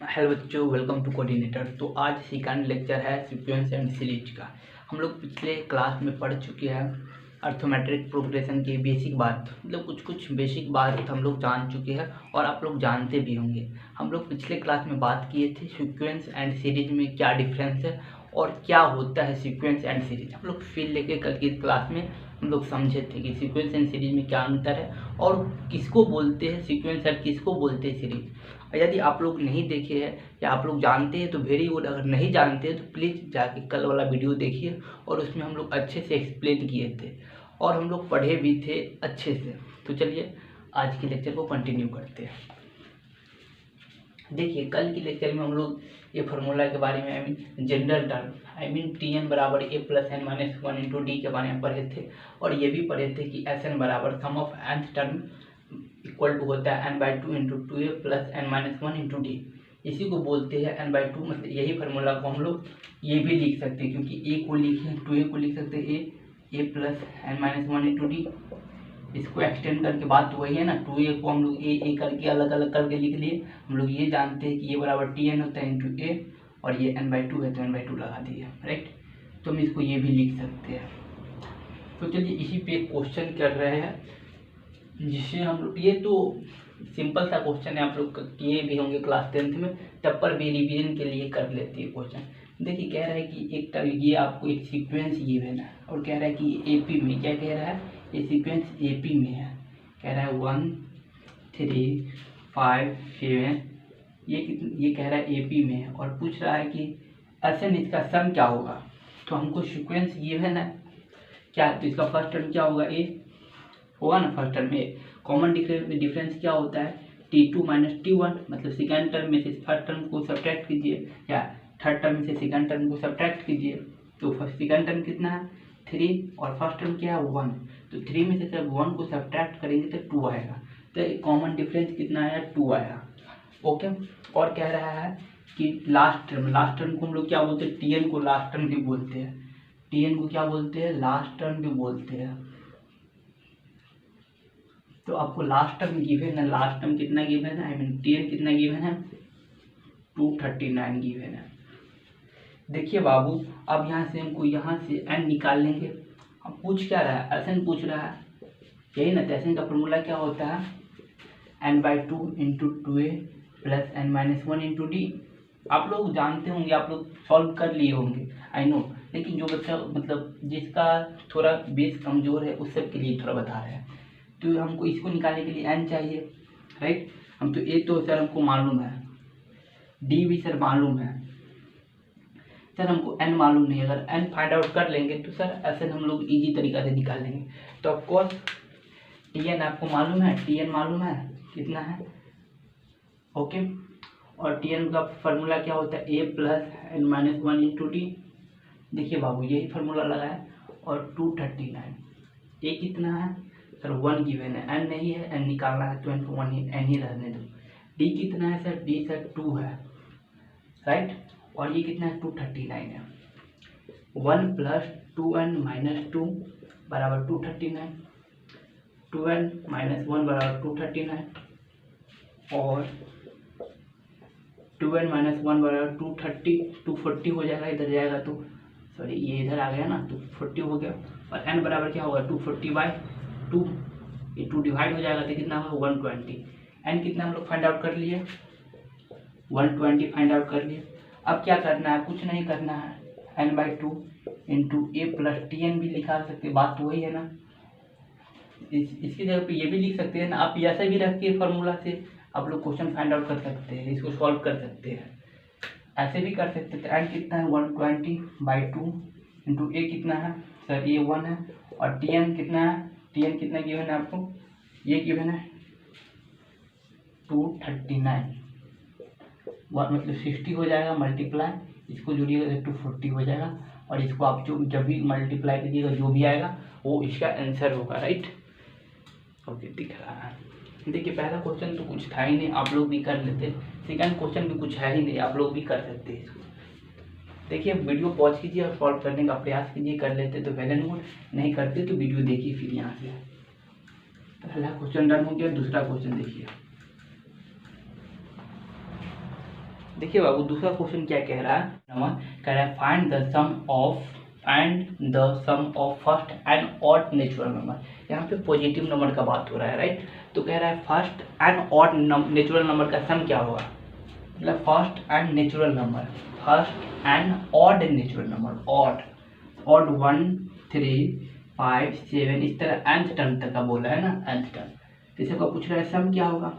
Hello बच्चों, welcome to coordinator. तो आज सेकंड लेक्चर है सीक्वेंस एंड सीरीज का। हम लोग पिछले क्लास में पढ़ चुके हैं अर्थमेटिक प्रोग्रेशन की बेसिक बात, मतलब कुछ बेसिक बात हम लोग जान चुके हैं और आप लोग जानते भी होंगे। हम लोग पिछले क्लास में बात किए थे सीक्वेंस एंड सीरीज में क्या डिफरेंस है और क्या होता है सीक्वेंस एंड सीरीज। हम लोग फिर लेके कल की क्लास में हम लोग समझे थे कि सीक्वेंस एंड सीरीज में क्या अंतर है और किसको बोलते हैं सीक्वेंस और किसको बोलते हैं सीरीज। यदि आप लोग नहीं देखे हैं या आप लोग जानते हैं तो वेरी गुड, अगर नहीं जानते हैं तो प्लीज़ जाके कल वाला वीडियो देखिए और उसमें हम लोग अच्छे से एक्सप्लेन किए थे और हम लोग पढ़े भी थे अच्छे से। तो चलिए आज के लेक्चर को कंटिन्यू करते हैं। देखिए कल के लेक्चर में हम लोग ये फार्मूला के बारे में जनरल टर्म Tn बराबर a plus N minus one into D के बारे में पढ़े थे और ये भी पढ़े थे कि Sn बराबर sum of nth term equal to होता है n/2 into two A plus N minus one into D. इसी को बोलते हैं n/2। मतलब यही फार्मूला को हम लोग ये भी लिख सकते हैं, क्योंकि a को लिखे 2a को लिख सकते हैं a plus N minus one into D. इसको एक्सटेंड करके बात तो वही है ना, 2a को हम लोग ए करके अलग अलग करके लिख लिए। हम लोग ये जानते हैं कि ये बराबर Tn होता है इंटू ए और ये n/2 है तो n/2 लगा दिए, राइट। तो हम इसको ये भी लिख सकते हैं। तो चलिए इसी पे एक क्वेश्चन कर रहे हैं जिसे हम लोग, ये तो सिंपल सा क्वेश्चन है, आप लोग किए भी होंगे क्लास 10th में, तब पर भी रिवीजन के लिए कर लेते हैं क्वेश्चन। देखिए कह रहा है कि एक ये आपको एक सीक्वेंस गिवन है और कह रहा है कि एपी में, क्या कह रहा है, ये सीक्वेंस एपी में है। कह रहा है 1 3 5 7, ये कह रहा है एपी में है और पूछ रहा है कि Sn इसका सम क्या होगा। तो हमको सीक्वेंस गिवन है क्या, तो इसका फर्स्ट टर्म क्या होगा, ए होगा ना। फर्स्ट टर्म में कॉमन डिफरेंस क्या होता है, T2 माइनस T1। मतलब सेकेंड टर्म में से फर्स्ट टर्म को सब्ट्रैक्ट कीजिए या थर्ड टर्म में से सेकेंड टर्म को सब्ट्रैक्ट कीजिए। तो फर्स्ट सेकेंड टर्म कितना है 3 और फर्स्ट टर्म क्या है 1। तो 3 में से जब 1 को सब्ट्रैक्ट करेंगे तो 2 आएगा। तो कॉमन डिफरेंस कितना आया, 2 आया। ओके। और कह रहा है कि लास्ट टर्म को हम लोग क्या बोलते हैं, Tn को लास्ट टर्म भी बोलते हैं। Tn को क्या बोलते हैं, लास्ट टर्म भी बोलते हैं। तो आपको लास्ट टर्म गिवन है, लास्ट टर्म कितना गिवन है, Tn कितना गिवन है, 239 गिवन है। देखिए बाबू, अब यहाँ से हमको यहाँ से n निकाल लेंगे। अब पूछ क्या रहा है, Sn पूछ रहा है, यही ना। Sn का फॉर्मूला क्या होता है, n/2 into two A plus N minus one into D. आप लोग जानते होंगे, आप लोग सॉल्व कर लिए होंगे, आई नो। लेकिन जो बच्चा मतलब जिसका थोड़ा बेस कमजोर है उस सब के लिए थोड़ा बता रहे हैं। तो हमको इसको निकालने के लिए n चाहिए, राइट। हम तो ए तो सर हमको मालूम है, डी भी सर मालूम है, सर हमको n मालूम नहीं। अगर n फाइंड आउट कर लेंगे तो सर ऐसे हम लोग इजी तरीका से निकाल लेंगे। तो ऑफकोर्स Tn आपको मालूम है, Tn मालूम है कितना है, ओके। और Tn का फार्मूला क्या होता है, a plus N minus one into D. देखिए बाबू यही फार्मूला लगाए और 239। ए कितना है सर 1 गिवन है, n नहीं है, n निकालना है तो n ही रहने दो। डी कितना है सर, डी सर 2 है, राइट। और ये कितना है 239 है। 1 प्लस 2n माइनस 2 बराबर 239, 2n माइनस 1 बराबर 239 और 2n माइनस 1 बराबर 240 हो जाएगा। इधर जाएगा तो सॉरी ये इधर आ गया ना, तो 40 हो गया। और n बराबर क्या होगा 240/2, ये 2 डिवाइड हो जाएगा तो कितना होगा 120। n कितना हम लोग फाइंड आउट कर लिए, 120 फाइंड आउट कर लिए। अब क्या करना है, कुछ नहीं करना है, n/2 इंटू ए प्लस Tn भी लिखा सकते, बात तो वही है ना। इसकी जगह पे ये भी लिख सकते हैं ना, आप ऐसे भी रख के फार्मूला से आप लोग क्वेश्चन फाइंड आउट कर सकते हैं, इसको सॉल्व कर सकते हैं, ऐसे भी कर सकते हैं। n कितना है 120/2 इंटू ए कितना है सर, ये 1 है। और Tn कितना है, Tn कितना गिवन है आपको, ये गिवन है 239। मतलब 60 हो जाएगा मल्टीप्लाई, इसको जोड़िएगा तो 240 हो जाएगा। और इसको आप जो जब भी मल्टीप्लाई कीजिएगा जो भी आएगा वो इसका आंसर होगा, राइट। ओके दिख रहा है। देखिए पहला क्वेश्चन तो कुछ था ही नहीं, आप लोग भी कर लेते। सेकंड क्वेश्चन भी कुछ है ही नहीं, आप लोग भी कर सकते हैं इसको। देखिए वीडियो पॉज कीजिए और सॉल्व करने का प्रयास कीजिए, कर लेते तो वेल एंड गुड, नहीं करते तो वीडियो देखिए फिर यहाँ से। पहला क्वेश्चन डन हो गया, दूसरा क्वेश्चन देखिए। देखिए बाबू दूसरा क्वेश्चन क्या कह रहा है, नंबर कह रहा है find the sum of first and odd natural number. यहाँ पे पॉजिटिव नंबर का बात हो रहा है, राइट। तो कह रहा है first and odd natural number का सम क्या होगा, मतलब first and natural number, first and odd natural number, odd 1 3 5 7 इस तरह nth टर्म तक का बोला है ना, nth टर्म। तो इसे पूछ रहा है सम क्या होगा,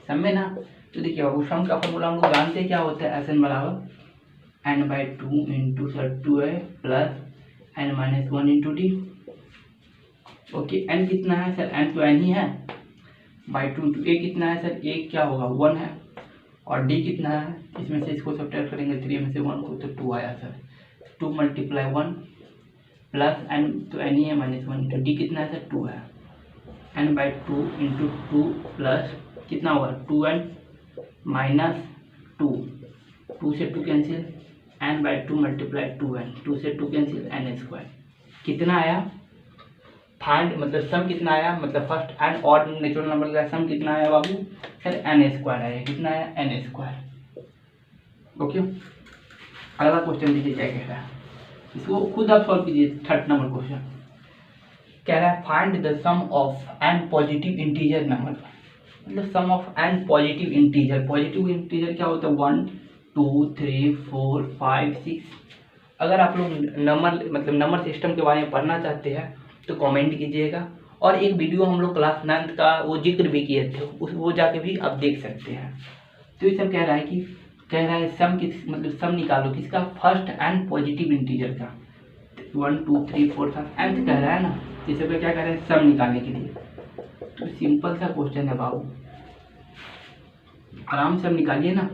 सम में ना। तो देखिए बाबू सम का फॉर्मूला हम लोग जानते हैं क्या होता है, एस एन बराबर N by two into sir 2a plus N minus 1 into D. Okay N कितना है सर, एन तो एन ही है, बाई टू इंटू ए कितना है सर, ए क्या होगा 1 है, और डी कितना है, इसमें से इसको सब्ट्रैक्ट करेंगे 3 में से 1 को तो 2 आया सर, 2 मल्टीप्लाई 1 प्लस एन तो एन ही है माइनस 1 इंटू डी कितना है सर 2 है, N by two into 2 plus कितना होगा 2n माइनस 2 से 2 cancel, N by 2 multiply 2n, 2 से 2 कैंसिल एन स्क्वायर कितना आया, फाइंड मतलब सम कितना आया, मतलब first and odd natural number का सम कितना आया बाबू सर एन स्क्वायर आया, कितना आया एन स्क्वायर। ओके अगला क्वेश्चन देखिए क्या कह रहा है, इसको खुद आप सॉल्व कीजिए। थर्ड नंबर क्वेश्चन कह रहा है find the sum of N positive integer number, मतलब sum of N positive integer. Positive integer क्या होता है 1 2 3 4 5 6। अगर आप लोग नंबर मतलब नंबर सिस्टम के बारे में पढ़ना चाहते हैं तो कमेंट कीजिएगा, और एक वीडियो हम लोग क्लास 9 का वो जिक्र भी किए थे, उस वो जाके भी आप देख सकते हैं। तो ये सब कह रहा है कि कह रहा है सम किस मतलब सम निकालो किसका, फर्स्ट एंड पॉजिटिव इंटीजर का, 1 2 3 4 5 एंड कह रहा है ना, इस सब क्या कह रहे हैं सम निकालने के लिए। तो सिंपल सा क्वेश्चन है बाबू, आराम से हम निकालिए ना।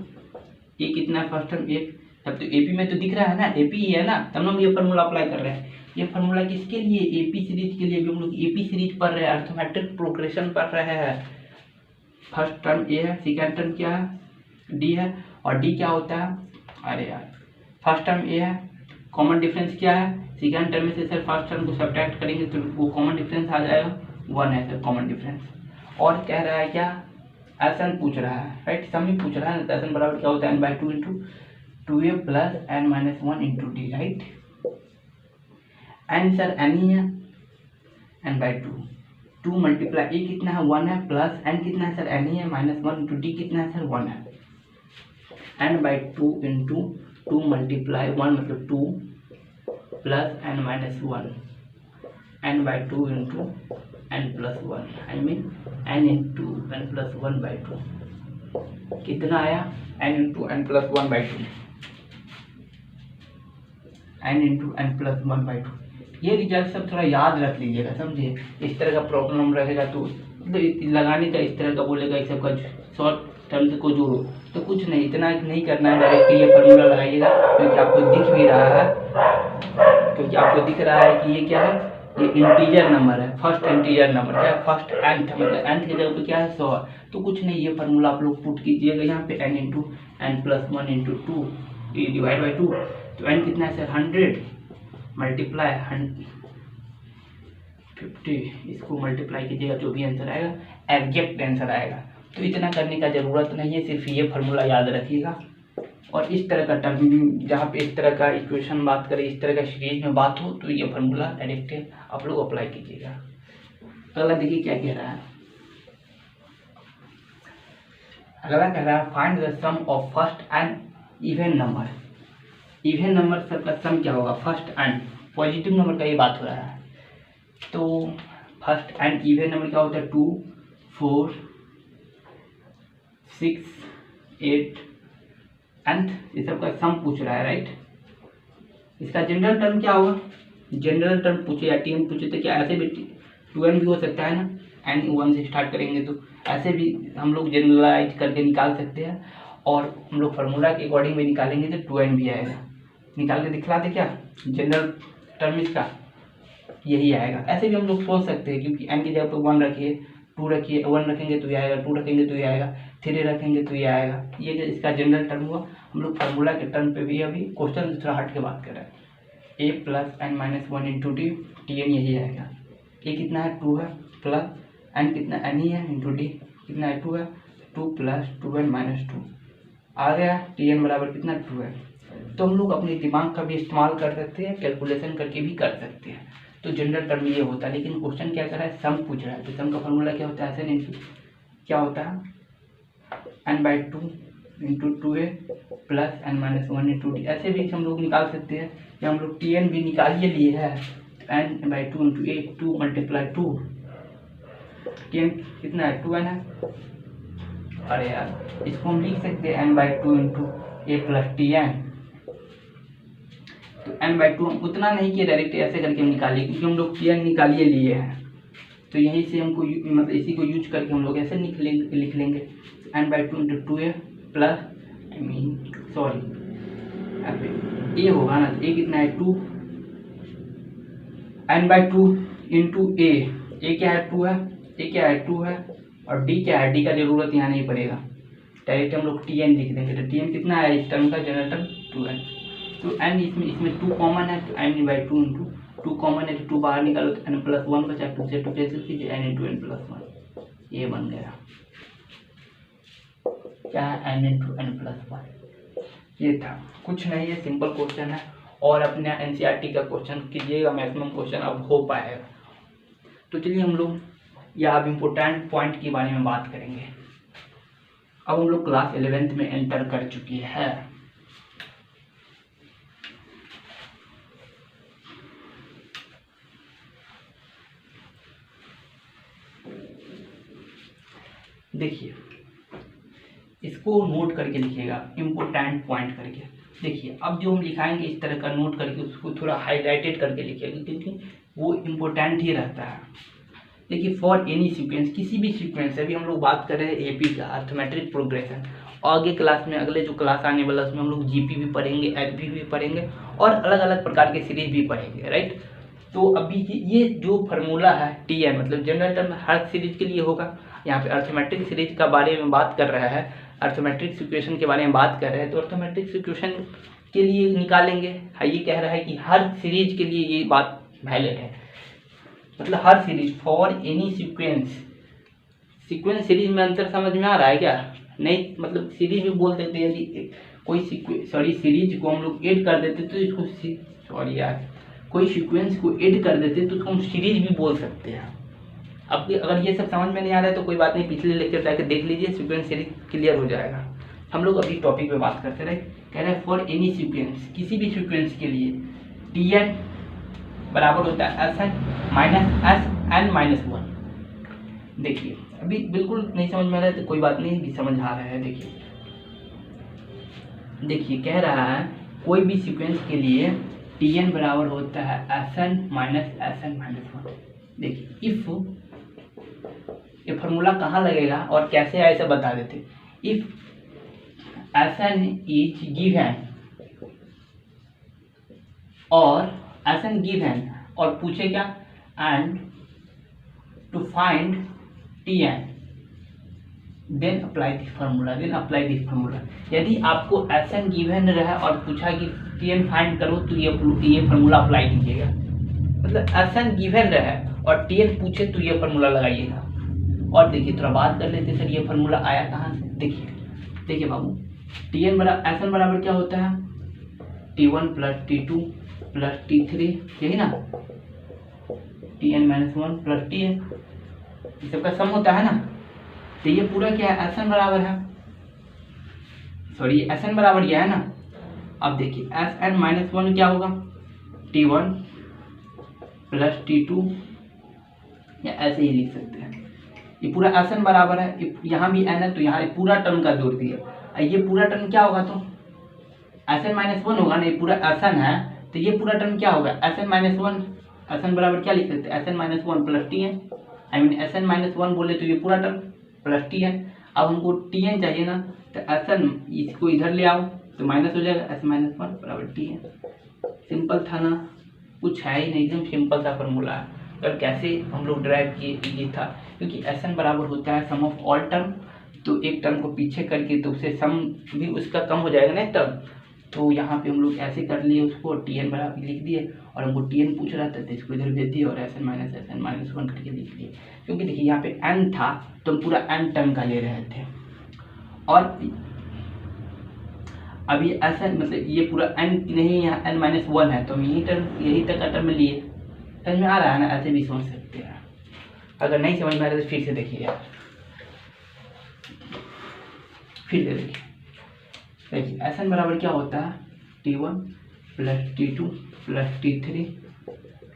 ए कितना है फर्स्ट टर्म 1, तब तो एपी में तो दिख रहा है ना, एपी ही है ना, तब हम ये फार्मूला अप्लाई कर रहे हैं। ये फार्मूला किसके लिए, एपी सीरीज के लिए, भी हम लोग एपी सीरीज पढ़ रहे हैं, अर्थमेटिक प्रोग्रेशन पढ़ रहे हैं। फर्स्ट टर्म ए है, सेकेंड टर्म क्या है डी है, और डी क्या होता है, अरे यार फर्स्ट टर्म ए है, कॉमन डिफरेंस क्या है, सेकेंड टर्म में से सर फर्स्ट टर्म को सब्ट्रैक्ट करेंगे तो वो कॉमन डिफरेंस आ जाएगा 1 है सर कॉमन डिफरेंस। और कह रहा है क्या, एसन पूछ रहा है, राइट सम ही पूछ रहा है, तो एसन बराबर क्या होता है N by two into 2a plus N minus 1 into D, right. N sir N ही है, एन बाई 2 मल्टीप्लाई ए कितना है 1 है, प्लस एन कितना है सर एन ही है, माइनस 1 इंटू डी कितना है सर 1 है, एन बाई 2 इंटू 2 मल्टीप्लाई 1 मतलब 2 plus N minus 1, N by 2 into N plus 1, I mean N into N plus 1 by 2 कितना आया, N into N plus 1 by 2, N into N plus 1 by 2। ये result सब थोड़ा याद रख लीजिएगा, समझिए। इस तरह का प्रॉब्लम रहेगा तो मतलब लगाने का इस तरह का बोलेगा, इस सब का शॉर्ट टर्म को जोड़ो, तो कुछ नहीं, इतना नहीं करना है, डायरेक्ट ये फार्मूला लगाइएगा, क्योंकि आपको दिख भी रहा है, क्योंकि आपको दिख रहा है कि ये क्या है, ये इंटीजर नंबर है, फर्स्ट इंटीजर नंबर क्या है, फर्स्ट एंथ, मतलब एंथ की जगह पे क्या है 100। तो कुछ नहीं, ये फार्मूला आप लोग पुट कीजिएगा यहाँ पे, N into N plus 1 into 2 divide by 2, तो एन कितना है सर 100 मल्टीप्लाई 50, इसको मल्टीप्लाई कीजिएगा, जो भी आंसर आएगा एग्जैक्ट आंसर आएगा। तो इतना करने का ज़रूरत नहीं है, सिर्फ ये फार्मूला याद रखिएगा। और इस तरह का टर्म जहाँ पे इस तरह का इक्वेशन बात करें, इस तरह का सीरीज में बात हो, तो ये फार्मूला डायरेक्ट आप लोग अप्लाई कीजिएगा। अगला देखिए क्या कह रहा है, अगला कह रहा है find the sum of first and even number. Even number सबका सम क्या होगा, फर्स्ट एंड पॉजिटिव नंबर का ये बात हो रहा है। तो फर्स्ट एंड इवन नंबर क्या होता है 2 4 6 8 एंड ये सब का सम पूछ रहा है, राइट। इसका जनरल टर्म क्या होगा, जनरल टर्म पूछे या टीएम पूछे तो क्या ऐसे भी 2n भी हो सकता है ना, एन 1 से स्टार्ट करेंगे तो ऐसे भी हम लोग जनरलाइज करके निकाल सकते हैं, और हम लोग फार्मूला के अकॉर्डिंग भी निकालेंगे तो 2n भी आएगा। निकाल के दिखला दे क्या, जनरल टर्म इसका यही आएगा। ऐसे भी हम लोग सोच सकते हैं, क्योंकि n की जगह पर 1 रखिए, 2 रखिए, 1 रखेंगे तो ये आएगा, 2 रखेंगे तो ये आएगा, 3 रखेंगे तो ये आएगा। ये जो इसका जनरल टर्म हुआ, हम लोग फार्मूला के टर्म पे भी अभी क्वेश्चन थोड़ा हट के बात कर रहे हैं। A plus N minus 1 into D, T N यही आएगा। ए कितना है 2 है, प्लस एन कितना एन ही है, इंटू डी कितना है 2 है, 2 प्लस 2n माइनस 2 आ गया टी एन बराबर कितना 2 है। तो हम लोग अपने दिमाग का भी इस्तेमाल कर सकते हैं, कैलकुलेशन करके भी कर सकते हैं। तो जनरल टर्म ये होता है, लेकिन क्वेश्चन क्या कर रहा है, सम पूछ रहा है। तो सम का फॉर्मूला क्या होता है, ऐसे नहीं क्या होता है n/2 into 2a plus n-1 into D. ऐसे भी हम लोग निकाल सकते हैं, या हम लोग टी एन भी निकाल ही लिए है। n/2 इंटू ए 2 मल्टीप्लाई 2, टी एन कितना है 2n है। अरे यार इसको हम लिख सकते हैं n/2 इंटू ए प्लस टी एन। तो n/2 हम उतना नहीं किया, डायरेक्ट ऐसे करके हम निकालिए, क्योंकि हम लोग टी एन निकालिए लिए हैं। तो यहीं से हमको मतलब इसी को यूज करके हम लोग ऐसे लिख लेंगे n/2 इंटू 2a प्लस ए होगा ना। ए कितना है 2, n/2 इंटू ए क्या है 2 है, ए क्या है 2 है, और डी क्या है, डी का जरूरत यहाँ नहीं पड़ेगा, डायरेक्ट हम लोग टी एन लिख देंगे। तो टी एन कितना है इस टर्म का, जनरल टर्म 2 है। तो एन इसमें 2 कॉमन है, तो n/2 इंटू 2 कॉमन है, तो 2 बाहर निकालो तो n+1 बचा, 2 से 2 कैंसिल कीजिए, n इंटू n+1 ये बन गया। क्या है n इंटू n+1, ये था, कुछ नहीं है, सिंपल क्वेश्चन है। और अपने एनसीईआरटी का क्वेश्चन कीजिएगा, मैक्सिमम क्वेश्चन अब हो पाएगा। तो चलिए हम लोग या अब इम्पोर्टेंट पॉइंट के बारे में बात करेंगे। अब हम लोग क्लास 11th में एंटर कर चुके हैं। देखिए इसको नोट करके लिखिएगा, इम्पोर्टेंट पॉइंट करके। देखिए अब जो हम लिखाएंगे इस तरह का नोट करके उसको थोड़ा हाईलाइटेड करके लिखिएगा, क्योंकि वो इम्पोर्टेंट ही रहता है। देखिए फॉर एनी सीक्वेंस, किसी भी सीक्वेंस, अभी हम लोग बात कर रहे हैं एपी का, अर्थमेटिक प्रोग्रेशन। आगे क्लास में, अगले जो क्लास आने वाला उसमें हम लोग जीपी भी पढ़ेंगे, एफपी भी पढ़ेंगे, और अलग अलग प्रकार के सीरीज भी पढ़ेंगे, राइट। तो अभी ये जो फार्मूला है टी एन मतलब जनरल टर्म हर सीरीज के लिए होगा। यहाँ पे अर्थमेटिक सीरीज का बारे में बात कर रहा है, अर्थमेटिक सिक्वेशन के बारे में बात कर रहे हैं, तो अर्थमेटिक सिक्वेशन के लिए निकालेंगे। ये कह रहा है कि हर सीरीज के लिए ये बात वैलिड है, मतलब हर series for any sequence. Sequence series में अंतर समझ में आ रहा है क्या, नहीं, मतलब सीरीज भी बोल देते हैं, यदि कोई सीरीज को हम लोग ऐड कर देते तो इसको कोई सीक्वेंस को ऐड कर देते तो उसको हम सीरीज भी बोल सकते हैं। अब अगर ये सब समझ में नहीं आ रहा है तो कोई बात नहीं, पिछले लेक्चर जाकर देख लीजिए, सीक्वेंस सीरीज क्लियर हो जाएगा। हम लोग अभी टॉपिक पे बात करते रहे। कह रहे हैं फॉर एनी सीक्वेंस, किसी भी सीक्वेंस के लिए टी एन बराबर होता है S n minus S n minus 1। देखिए अभी बिल्कुल नहीं समझ में आ रहा है तो कोई बात नहीं, भी समझ आ रहा है। देखिए कह रहा है कोई भी सीक्वेंस के लिए टी एन बराबर होता है एस एन माइनस 1। देखिए इफ ये फार्मूला कहाँ लगेगा और कैसे आए सब बता देते। If S n is given और एस एन गिवन और पूछे क्या, and to find T n then apply this formula. यदि आपको एस एन गिवन रहा और पूछा कि टी एन फाइंड करो तो ये फार्मूला अप्लाई कीजिएगा। मतलब एस एन गिवन रहा और टी एन पूछे तो ये फार्मूला लगाइएगा। और देखिए थोड़ा बात कर लेते सर, ये फार्मूला आया कहाँ से। देखिए बाबू, टी एन बराबर एस एन बराबर क्या होता है, T1 plus T2 plus T3, यही ना, Tn माइनस 1 प्लस Tn, ये सबका सम होता है ना। तो ये पूरा क्या है, Sn बराबर है, सॉरी Sn बराबर यह है ना। अब देखिए Sn माइनस 1 क्या होगा, T1 प्लस T2, या ऐसे ही लिख सकते हैं। ये पूरा Sn बराबर है, यहाँ भी n है तो यहाँ पूरा टर्म का जोड़ दिया। ये पूरा टर्म क्या होगा, तो Sn माइनस 1 होगा ना, ये पूरा Sn है तो ये पूरा टर्म क्या होगा, Sn माइनस 1। Sn बराबर क्या लिख सकते हैं, Sn minus 1 plus Tn, I mean Sn minus 1 बोले तो ये पूरा टर्म प्लस Tn। अब हमको Tn चाहिए ना, तो Sn इसको इधर ले आओ तो माइनस हो जाएगा, S माइनस 1 बराबर Tn। सिंपल था ना, कुछ है ही नहीं, एकदम सिंपल सा फॉर्मूला है। और कैसे हम लोग ड्राइव किए ये था, क्योंकि Sn बराबर होता है सम ऑफ ऑल टर्म, तो एक टर्म को पीछे करके तो उससे सम भी उसका कम हो जाएगा ना एक टर्म। तो यहाँ पे हम लोग ऐसे कर लिए उसको, Tn बराबर लिख दिए, और हमको Tn पूछ रहा था तो इसको इधर भेज दिए और Sn माइनस 1 करके लिख दिए। क्योंकि देखिए यहाँ पे n था तो हम पूरा n टर्म का ले रहे थे। और अब ये ऐसा मतलब ये पूरा n नहीं, यहाँ n माइनस वन है, तो हम यही तक का टर्म लिए। समझ में आ रहा है ना? ऐसे भी सोच सकते हैं। अगर नहीं समझ में आ रहा तो फिर से देखिए यार, फिर से देखिए Sn बराबर क्या होता है, T1 plus T2 plus T3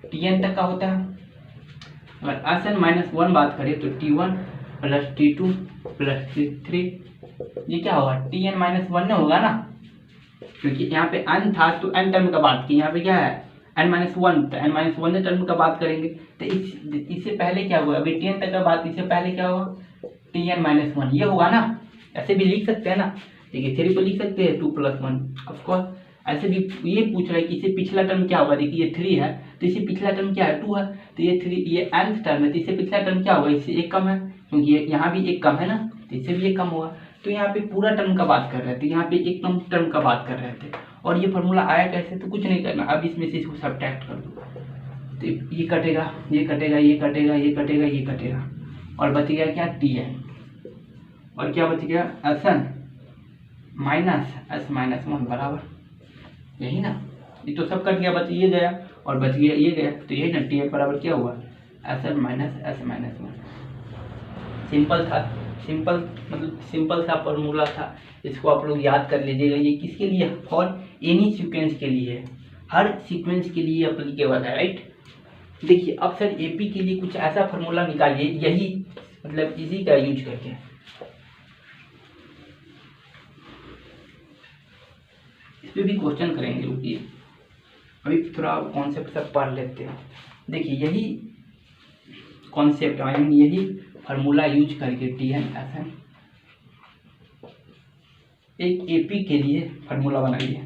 Tn तक का होता है। अगर Sn माइनस वन बात करें तो T1 plus T2 plus T3 ये क्या होगा, Tn माइनस वन होगा ना, क्योंकि यहाँ पे n था तो n टर्म का बात की, यहाँ पे क्या है n माइनस वन, तो n माइनस वन टर्म का बात करेंगे। तो इससे पहले क्या हुआ, अभी Tn तक का बात, इससे पहले क्या हुआ Tn माइनस वन, ये होगा ना। ऐसे भी लिख सकते हैं ना, देखिए 3 को लिख सकते हैं 2 प्लस वन ऑफकोर्स। ऐसे भी ये पूछ रहा है कि इससे पिछला टर्म क्या होगा, देखिए ये 3 है तो इससे पिछला टर्म क्या है 2 है, तो ये 3 ये nth टर्म है तो इससे पिछला टर्म क्या होगा, इससे एक कम है, क्योंकि ये यहाँ भी एक कम है ना, तो इससे भी एक कम होगा। तो यहाँ पे पूरा टर्म का बात कर रहे थे, यहाँ पे एक कम टर्म का बात कर रहे थे। और ये फॉर्मूला आया कैसे, तो कुछ नहीं करना, अब इसमें से इसको सब्ट्रैक्ट कर दो, तो ये कटेगा ये कटेगा ये कटेगा ये कटेगा ये कटेगा, और बच गया क्या Tn, और क्या बच गया Sn minus S minus one बराबर यही ना, ये तो सब कट गया, बच ये गया और बच गया ये गया, तो यही ना Tn बराबर क्या हुआ Sn minus S minus one. Simple था, सिंपल मतलब सिंपल सा फॉर्मूला था, इसको आप लोग याद कर लीजिएगा। ये किसके लिए, फॉर एनी सीक्वेंस के लिए, हर सीक्वेंस के लिए अप्लीकेबल है, राइट। देखिए अब सर एपी के लिए कुछ ऐसा फॉर्मूला निकालिए, यही मतलब इसी का यूज करके। इस पे भी क्वेश्चन करेंगे, रुकिए अभी थोड़ा कॉन्सेप्ट सब पढ़ लेते हैं। देखिए यही कॉन्सेप्ट आई मीन यही फार्मूला यूज करके Tn Sn एक एपी के लिए फार्मूला बनाइए,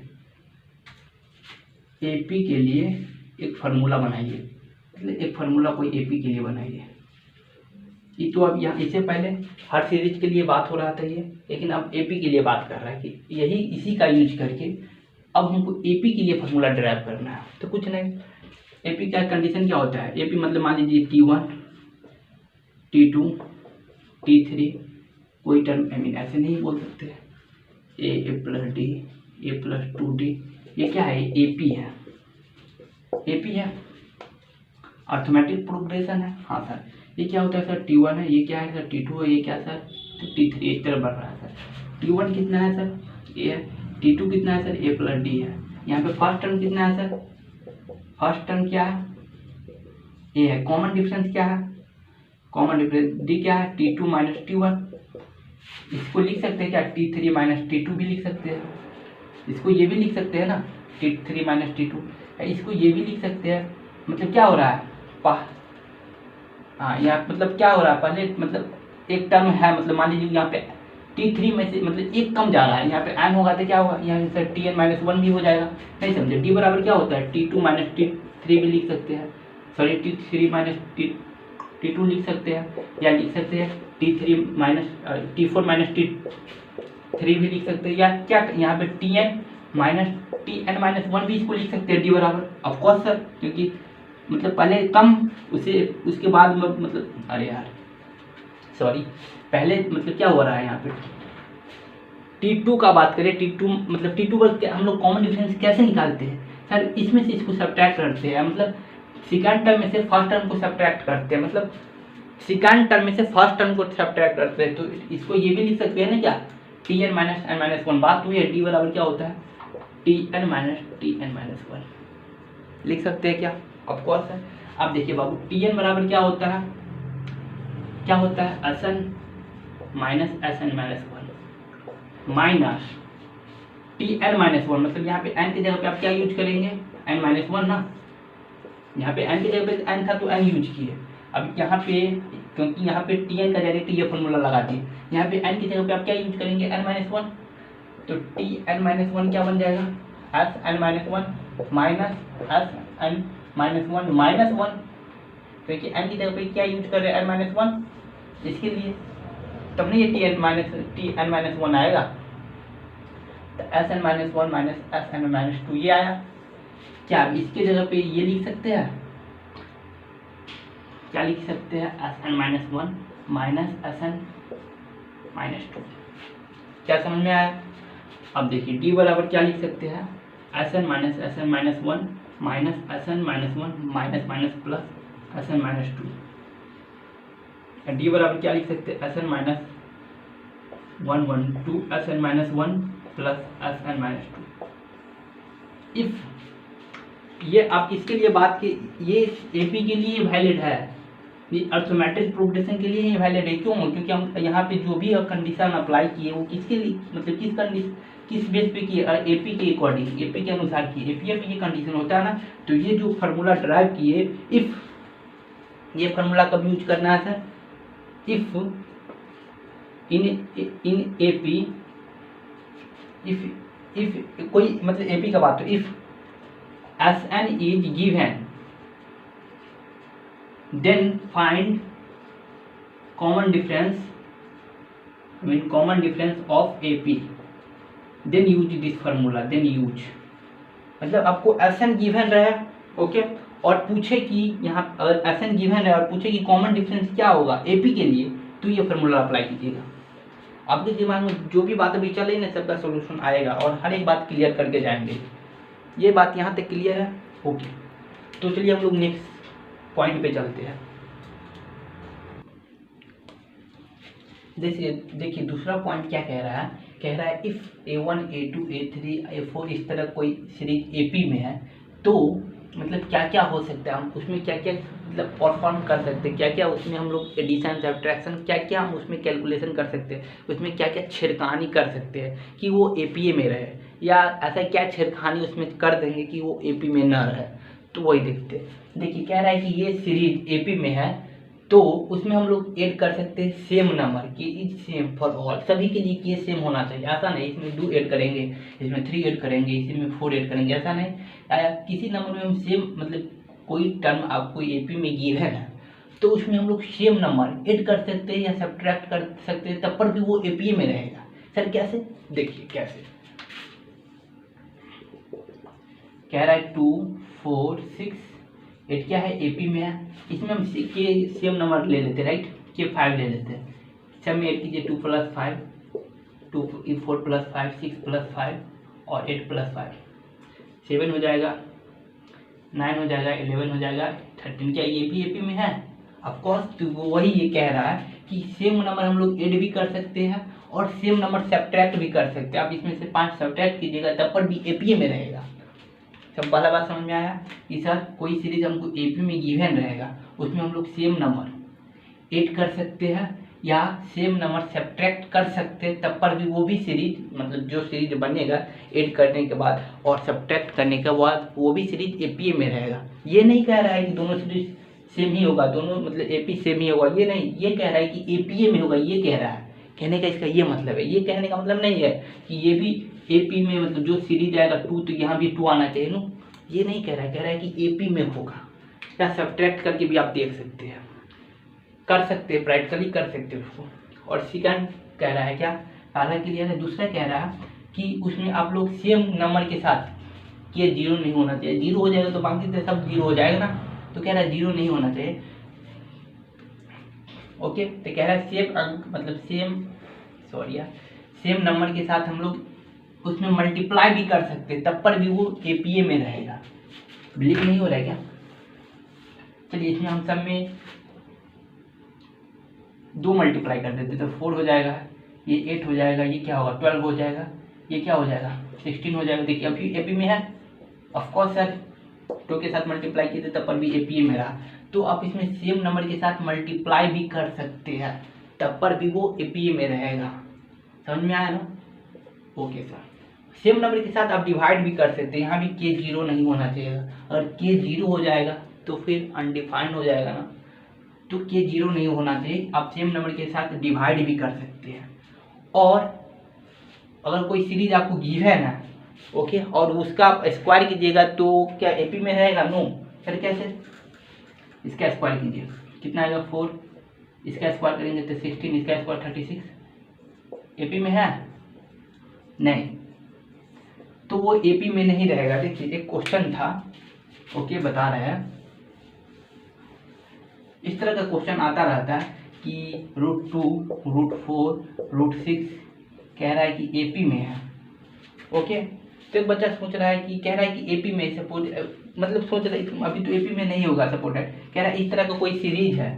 एपी के लिए एक फार्मूला बनाइए, मतलब एक फार्मूला कोई एपी के लिए बनाइए। ये तो अब यहाँ इससे पहले हर सीरीज के लिए बात हो रहा था ये, लेकिन अब एपी के लिए बात कर रहा है कि यही इसी का यूज करके अब हमको एपी के लिए फार्मूला ड्राइव करना है। तो कुछ नहीं, एपी का कंडीशन क्या होता है, एपी मतलब मान लीजिए T1 T2 T3 कोई टर्म आई मीन ऐसे नहीं बोल सकते, A plus D A plus 2d, ये क्या है एपी है, एपी है अर्थमेटिक प्रोग्रेशन है। हाँ सर, ये क्या होता है सर T1 है, ये क्या है सर T2 है, ये क्या सर तो T3 एक तरफ बढ़ रहा है सर। T1 कितना है सर ए है, T2 कितना है सर ए प्लस डी है। यहाँ पे फर्स्ट टर्म कितना है सर, फर्स्ट टर्म क्या है ए है, कॉमन डिफरेंस क्या है, कॉमन डिफरेंस डी क्या है T2 माइनस T1। इसको लिख सकते हैं क्या T3 माइनस T2 भी लिख सकते हैं, इसको ये भी लिख सकते हैं ना T3 माइनस T2, इसको ये भी लिख सकते हैं। मतलब क्या हो रहा है हाँ यहाँ मतलब क्या हो रहा है, पहले मतलब एक टर्म है, मतलब मान लीजिए यहाँ पे T3 में से मतलब एक कम जा रहा है, यहाँ पे n होगा तो क्या होगा, यहाँ से Tn माइनस वन भी हो जाएगा। नहीं समझे, D बराबर क्या होता है T2 माइनस T3 भी लिख सकते हैं, सॉरी T3 माइनस T2 लिख सकते हैं, या लिख सकते हैं T3 minus T4 minus T3 भी लिख सकते हैं, या क्या यहाँ पे Tn minus Tn minus one भी इसको लिख सकते हैं D बराबर ऑफकोर्स सर, क्योंकि मतलब पहले कम उसे उसके बाद मतलब अरे यार सॉरी पहले मतलब क्या हो रहा है यहाँ पे T2 का बात करें, T2 मतलब T2 पर हम लोग कॉमन डिफरेंस कैसे निकालते हैं सर, इसमें से इसको सब्ट्रैक्ट करते हैं, मतलब सेकंड टर्म में से फर्स्ट टर्म को सब्ट्रैक्ट करते हैं, मतलब सेकंड टर्म में से फर्स्ट टर्म को सब्ट्रैक्ट करते हैं। तो इसको ये भी लिख सकते हैं ना क्या Tn minus n minus one, बात हुई है D बराबर क्या होता है Tn माइनस वन लिख सकते हैं क्या, ऑफकोर्स है। अब देखिए बाबू Tn बराबर क्या होता है Sn minus Sn minus one minus Tn minus one, मतलब यहाँ पे n की जगह पे आप क्या यूज करेंगे n माइनस वन ना, यहाँ पे n की जगह पे n था तो n यूज किए। अब यहाँ पे क्योंकि यहाँ पे Tn का जगह ये फॉर्मूला लगा दिए, यहाँ पे n की जगह पे आप क्या यूज करेंगे n माइनस वन, तो Tn माइनस वन क्या बन जाएगा Sn minus one minus Sn minus one minus one, क्योंकि n की जगह पे क्या यूज कर रहे हैं n माइनस वन, इसके लिए तब नहीं ये Tn माइनस वन आएगा, तो Sn minus one minus Sn minus two ये आया। क्या इसके जगह पे ये लिख सकते हैं, क्या लिख सकते हैं Sn minus one minus Sn minus two, क्या समझ में आया। अब देखिए डी बराबर क्या लिख सकते हैं, S n minus one minus S n minus one minus minus plus S n minus two. D बराबर क्या लिख सकते हैं, S n minus one two S n minus one plus S n minus two. If ये आप इसके लिए बात की, ये एपी के लिए वैलिड है, ये अर्थमेटिक प्रोग्रेशन के लिए ही वैलिड है। क्यों? क्योंकि हम यहाँ पे जो भी कंडीशन अप्लाई किए वो किसके लिए, मतलब किस बेस पे किए, एपी के अकॉर्डिंग, एपी के अनुसार किए, एपीएफ ये कंडीशन होता है ना। तो ये जो फार्मूला ड्राइव किए, इफ ये फार्मूला कब यूज करना है sir, if in AP, if कोई मतलब एपी का बात हो, if S n is given then find common difference of AP, then use this formula, then use, मतलब आपको SN गिवन रहे, ओके, और पूछे कि यहाँ अगर SN गिवन है और पूछे कि कॉमन डिफरेंस क्या होगा AP के लिए, तो ये फार्मूला अप्लाई कीजिएगा। आपके दिमाग में जो भी बात अभी चल रही है ना, सबका सॉल्यूशन आएगा और हर एक बात क्लियर करके जाएंगे। ये बात यहाँ तक क्लियर है, ओके। तो चलिए हम लोग नेक्स्ट पॉइंट पे चलते हैं। देखिए दूसरा पॉइंट क्या कह रहा है, if A1 A2 A3 A4 इस तरह कोई सीरीज AP में है, तो मतलब क्या क्या हो सकता है, हम उसमें क्या क्या मतलब परफॉर्म कर सकते हैं, क्या क्या उसमें हम लोग एडिशन सब्ट्रैक्शन क्या क्या हम उसमें कैलकुलेशन कर सकते हैं, उसमें क्या क्या छेड़खानी कर सकते हैं कि वो APA में रहे, या ऐसा क्या छेड़खानी उसमें कर देंगे कि वो AP में न रहे। तो वही देखते हैं। देखिए कह रहा है कि ये सीरीज AP में है, तो उसमें हम लोग ऐड कर सकते हैं सेम नंबर कि इज सेम फॉर ऑल, सभी के लिए कि ये सेम होना चाहिए। ऐसा नहीं इसमें 2 ऐड करेंगे, इसमें 3 ऐड करेंगे, इसी में 4 ऐड करेंगे, ऐसा नहीं। किसी नंबर में हम सेम मतलब कोई टर्म आपको AP में गिवन है तो उसमें हम लोग सेम नंबर ऐड कर सकते हैं या सब्ट्रैक्ट कर सकते हैं, तब पर भी वो APA में रहेगा। सर कैसे? देखिए कैसे कह रहा है 2 4 6 8 क्या है AP में है, इसमें हम के सेम नंबर ले लेते हैं, राइट, के 5 ले लेते हैं, सब में ऐड कीजिए 2 + 5 2 4 + 5 6 + 5 और 8 + 5 7 हो जाएगा, 9 हो जाएगा, 11 हो जाएगा, 13। क्या ये भी AP में है? ऑफकोर्स। तो वो वही ये कह रहा है कि सेम नंबर हम लोग ऐड भी कर सकते हैं और सेम नंबर सब्ट्रैक्ट भी कर सकते हैं। आप इसमें से 5 सब्ट्रैक्ट कीजिएगा तब पर भी APA में रहेगा। सब पहला बात समझ में आया कि सर कोई सीरीज हमको AP में गिवन रहेगा, उसमें हम लोग सेम नंबर ऐड कर सकते हैं या सेम नंबर सब्ट्रैक्ट कर सकते हैं, तब पर भी वो भी सीरीज मतलब जो सीरीज बनेगा ऐड करने के बाद और सब्ट्रैक्ट करने के बाद वो भी सीरीज APA में रहेगा। ये नहीं कह रहा है कि दोनों सीरीज सेम ही होगा, दोनों मतलब AP सेम ही होगा, ये नहीं, ये कह रहा है कि APA में होगा। ये कह रहा है, कहने का इसका ये मतलब है। ये कहने का मतलब नहीं है कि ये भी AP में मतलब जो सीरीज आएगा 2 तो यहाँ भी 2 आना चाहिए, नो, ये नहीं कह रहा है कि AP में होगा। या सब्ट्रैक्ट करके भी आप देख सकते हैं, कर सकते हैं, प्रैक्टिकली कर सकते हैं उसको। और सेकंड कह रहा है क्या, पहला क्लियर है। दूसरा कह रहा है कि उसमें आप लोग सेम नंबर के साथ ये 0 नहीं होना चाहिए, 0 हो जाएगा तो बाकी तो सब 0 हो जाएगा ना, तो कह रहा है 0 नहीं होना चाहिए, ओके। तो कह रहा है सेम अंक मतलब सेम नंबर के साथ हम लोग उसमें मल्टीप्लाई भी कर सकते हैं, तब पर भी वो APA में रहेगा। बिलीव नहीं हो रहा है क्या? चलिए इसमें हम सब में 2 मल्टीप्लाई कर देते तो 4 हो जाएगा, ये 8 हो जाएगा, ये क्या होगा 12 हो जाएगा, ये क्या हो जाएगा 16 हो जाएगा। देखिए अभी AP में है, ऑफकोर्स सर 2 के साथ मल्टीप्लाई किए थे तब पर भी APA में रहा। तो आप इसमें सेम नंबर के साथ मल्टीप्लाई भी कर सकते हैं, तब पर भी वो APA में रहेगा। समझ में आया ना? Okay sir. सेम नंबर के साथ आप डिवाइड भी कर सकते हैं, यहाँ भी के 0 नहीं होना चाहिए। अगर के 0 हो जाएगा तो फिर अनडिफाइंड हो जाएगा ना, तो के 0 नहीं होना चाहिए। आप सेम नंबर के साथ डिवाइड भी कर सकते हैं। और अगर कोई सीरीज आपको गिवन है, ओके, और उसका आप स्क्वायर कीजिएगा तो क्या AP में रहेगा? No sir. कैसे? इसका स्क्वायर कीजिए, कितना आएगा 4, इसका स्क्वायर करेंगे तो 16, इसका स्क्वायर 36, AP में है? नहीं, तो वो AP में नहीं रहेगा। देखिए एक क्वेश्चन था, ओके, बता रहे हैं, इस तरह का क्वेश्चन आता रहता है कि √2 √4 √6 कह रहा है कि AP में है, ओके। तो एक बच्चा सोच रहा है कि कह रहा है कि एपी में सपोज मतलब सोच रहा है अभी तो एपी में नहीं होगा सपोर्टेड, कह रहा है इस तरह का कोई सीरीज है।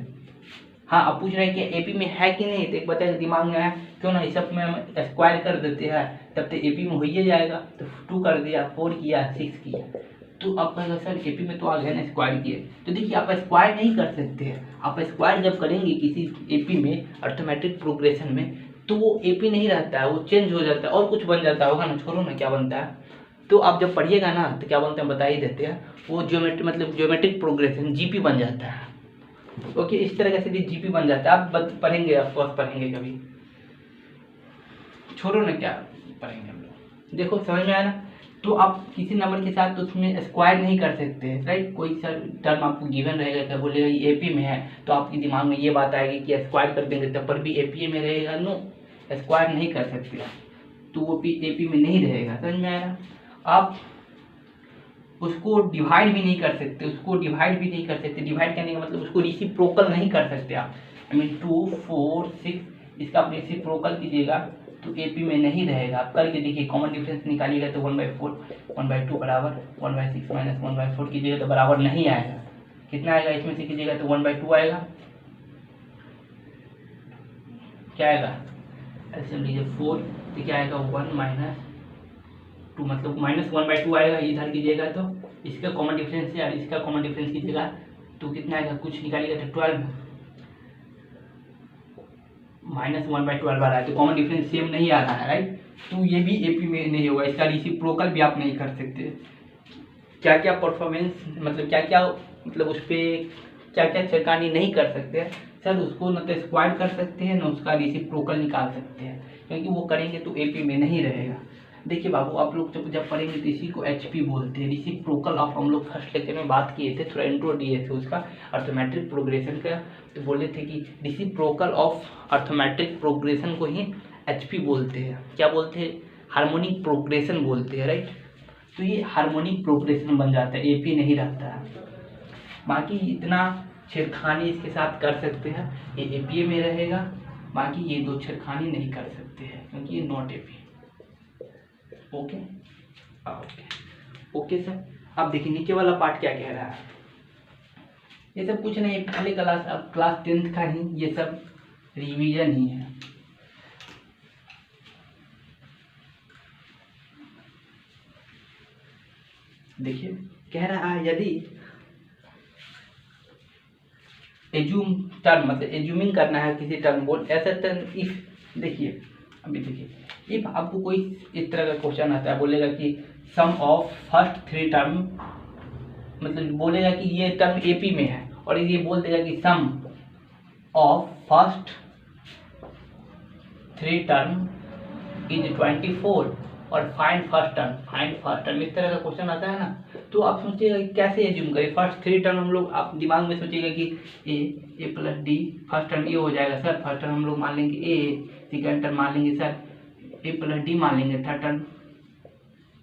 हाँ, अब पूछ रहे हैं कि एपी में है कि नहीं। तो एक बच्चे के दिमाग में है क्यों ना इस सब में हम स्क्वायर कर देते हैं, तब तो एपी में हो ही जाएगा। तो 2 कर दिया, 4 किया, 6 किया। तो आप कहेंगे सर एपी में तो आ गया ना स्क्वायर किए। तो देखिए आप स्क्वायर नहीं कर सकते हैं। आप स्क्वायर जब करेंगे किसी एपी में अर्थमेटिक प्रोग्रेशन में, तो वो एपी नहीं रहता है, वो चेंज हो जाता है और कुछ बन जाता होगा ना, छोड़ो ना क्या बनता है। तो आप जब पढ़िएगा ना तो क्या बोलते हैं बता ही देते हैं, वो ज्योमेट्री मतलब ज्योमेट्रिक प्रोग्रेशन जीपी बन जाता है। ओके, इस तरह से जीपी बन जाता है। आप पढ़ेंगे, ऑफकोर्स पढ़ेंगे कभी, छोड़ो ना क्या पढ़ेंगे हम लोग। देखो समझ में आया ना। तो आप किसी नंबर के साथ तो उसमें स्क्वायर नहीं कर सकते, राइट। कोई सा टर्म आपको गिवन रहेगा, क्या बोलेगा ये एपी में है, तो आपके दिमाग में ये बात आएगी कि स्क्वायर कर देंगे तब पर भी एपी में रहेगा। नो, स्क्वायर नहीं कर सकते, तो वो एपी में नहीं रहेगा। समझ में आया। आप उसको डिवाइड भी नहीं कर सकते, डिवाइड करने का मतलब उसको रेसिप्रोकल नहीं कर सकते आप। आई मीन 2, 4, 6 इसका आप रेसिप्रोकल कीजिएगा तो एपी में नहीं रहेगा। आप करके देखिए, कॉमन डिफरेंस निकालिएगा तो 1/4 1/2 बराबर 1/6 माइनस 1/4 कीजिएगा तो बराबर नहीं आएगा। कितना आएगा इसमें से कीजिएगा तो 1/2 आएगा। क्या आएगा ऐसे लीजिए 4, तो क्या आएगा 1 - 2 मतलब -1/2 आएगा। इधर कीजिएगा तो इसका कॉमन डिफरेंस है और इसका कॉमन डिफरेंस कीजिएगा तो कितना आएगा, कुछ निकालिएगा तो 12 -1/12 आ रहा है। तो कॉमन डिफरेंस सेम नहीं आ रहा है, राइट। तो ये भी एपी में नहीं होगा, इसका रेसिप्रोकल भी आप नहीं कर सकते। क्या क्या परफॉर्मेंस मतलब क्या क्या मतलब उस पर क्या क्या छेड़खानी नहीं कर सकते सर, उसको न तो स्क्वायर कर सकते हैं न उसका रेसिप्रोकल निकाल सकते हैं, क्योंकि वो करेंगे तो एपी में नहीं रहेगा। देखिए बाबू, आप लोग जब पढ़ेंगे तो इसी को एचपी बोलते हैं, रेसिप्रोकल ऑफ। हम लोग फर्स्ट लेक्चर में बात किए थे, थोड़ा इंट्रो दिए थे उसका अर्थमेट्रिक प्रोग्रेशन का। तो बोले थे कि रेसिप्रोकल ऑफ अर्थमेट्रिक प्रोग्रेशन को ही एचपी बोलते हैं। क्या बोलते हैं, हार्मोनिक प्रोग्रेशन बोलते हैं, राइट। तो ये हार्मोनिक प्रोग्रेशन बन जाता है, एपी नहीं रहता है। बाकी इतना छेड़खानी इसके साथ कर सकते हैं, ये एपीए में रहेगा। बाकी ये दो छेड़खानी नहीं कर सकते हैं क्योंकि ये not AP. Okay okay okay sir. अब देखिए नीचे वाला पार्ट क्या कह रहा है। ये सब कुछ नहीं, पहले क्लास अब क्लास 10th का ही ये सब रिवीजन ही है। देखिए कह रहा है यदि एज्यूम टर्म मतलब एज्यूमिंग करना है किसी टर्म को, ऐसा टर्म इफ। देखिए अभी देखिए, इफ आपको कोई इस तरह का क्वेश्चन आता है, बोलेगा कि सम ऑफ फर्स्ट 3 टर्म, मतलब बोलेगा कि ये टर्म एपी में है और ये बोल देगा कि सम ऑफ फर्स्ट 3 टर्म इज 24 और फाइंड फर्स्ट टर्म, इस तरह का क्वेश्चन आता है ना। तो आप सोचिएगा कैसे एज्यूम करें फर्स्ट 3 टर्म। हम लोग आप दिमाग में सोचिएगा कि ए प्लस डी, फर्स्ट टर्म ये हो जाएगा सर। फर्स्ट टर्म हम लोग मान लेंगे ए, सेकेंड टर्म मान लेंगे सर ए प्लस डी मान लेंगे, थर्ड टर्म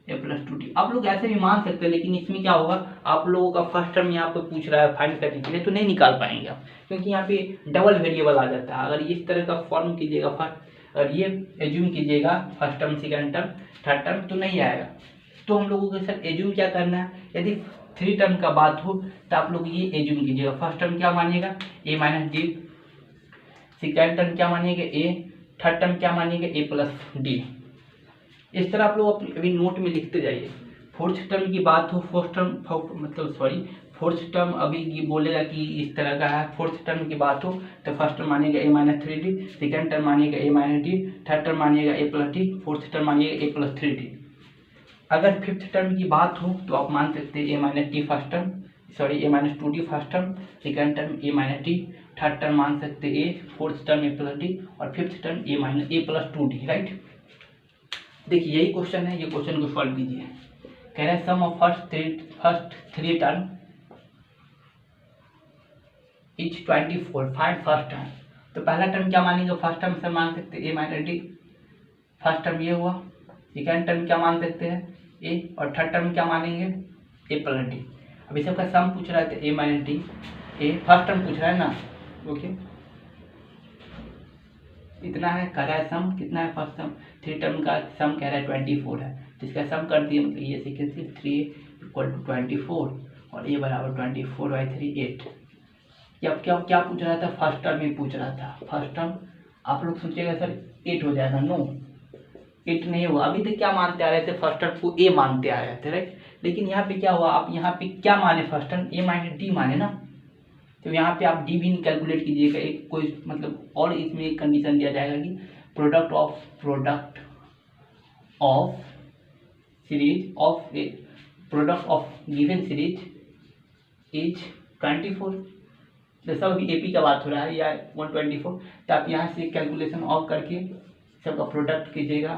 ए प्लस 2डी। आप लोग ऐसे भी मान सकते हैं, लेकिन इसमें क्या होगा, आप लोगों का फर्स्ट टर्म यहाँ पे पूछ रहा है फाइंड करने के लिए, तो नहीं निकाल पाएंगे आप, क्योंकि यहाँ पे डबल वेरिएबल आ जाता है। अगर इस तरह का फॉर्म कीजिएगा फर्स्ट, और ये एज्यूम कीजिएगा first term, second term, third term, तो नहीं आएगा। तो हम लोगों के साथ एज्यूम क्या करना है, यदि 3 टर्म का बात हो तो आप लोग ये एज्यूम कीजिएगा। फर्स्ट टर्म क्या मानिएगा, ए माइनस डी, सेकेंड टर्म क्या मानिएगा ए, थर्ड टर्म क्या मानिएगा ए प्लस डी। इस तरह आप लोग अभी नोट में लिखते जाइए। फोर्थ टर्म की बात हो, फोर्थ टर्म अभी बोलेगा कि इस तरह का है। फोर्थ टर्म की बात हो तो फर्स्ट टर्म मानिएगा ए माइनस 3डी, सेकेंड टर्म मानिएगा ए माइनस डी, थर्ड टर्म मानिएगा ए प्लस डी, फोर्थ टर्म मानिएगा ए प्लस 3डी। अगर फिफ्थ टर्म की बात हो तो आप मान सकते हैं ए माइनस डी फर्स्ट टर्म, ए माइनस 2डी फर्स्ट टर्म, सेकेंड टर्म ए माइनस डी, थर्ड टर्म मान सकते हैं ए, फोर्थ टर्म ए प्लस डी और फिफ्थ टर्म ए प्लस 2डी, राइट। देखिए यही क्वेश्चन है, ये क्वेश्चन को सॉल्व कीजिए। कह रहा है sum of first 3 term is 24, find first term. तो पहला टर्म क्या मानेंगे, फर्स्ट टर्म से मान सकते हैं ए माइनस डी, फर्स्ट टर्म ये हुआ। सेकेंड टर्म क्या मान सकते हैं ए, और थर्ड टर्म क्या मानेंगे ए प्लस डी। अभी सबका सम पूछ रहा है तो ए माइनस डी, ए फर्स्ट टर्म पूछ रहा है ना, ओके। इतना है, कह रहा है सम कितना है, फर्स्ट सम 3 टर्म का सम कह रहा है 24 है, तो इसका सम कर दिए, मतलब ये सेकेंड से 3 इक्वल टू 24 और ये बराबर 24/3 8। क्या क्या क्या पूछ रहा था, फर्स्ट टर्म ही पूछ रहा था। फर्स्ट टर्म आप लोग सोचिएगा सर 8 हो जाएगा, नो 8 नहीं हुआ। अभी तक क्या मानते आ रहे थे, फर्स्ट टर्म को ए मानते आ रहे थे, राइट। लेकिन यहाँ पे क्या हुआ, आप यहाँ पे क्या माने, फर्स्ट टर्म ए माइनस डी माने ना, तो यहाँ पे आप डी भी कैलकुलेट कीजिएगा। एक कोई मतलब और इसमें एक कंडीशन दिया जाएगा कि product of series of A product of given series is 24। जैसा अभी एपी का बात हो रहा है या 124, तो आप यहाँ से कैलकुलेशन ऑफ करके सबका प्रोडक्ट कीजिएगा।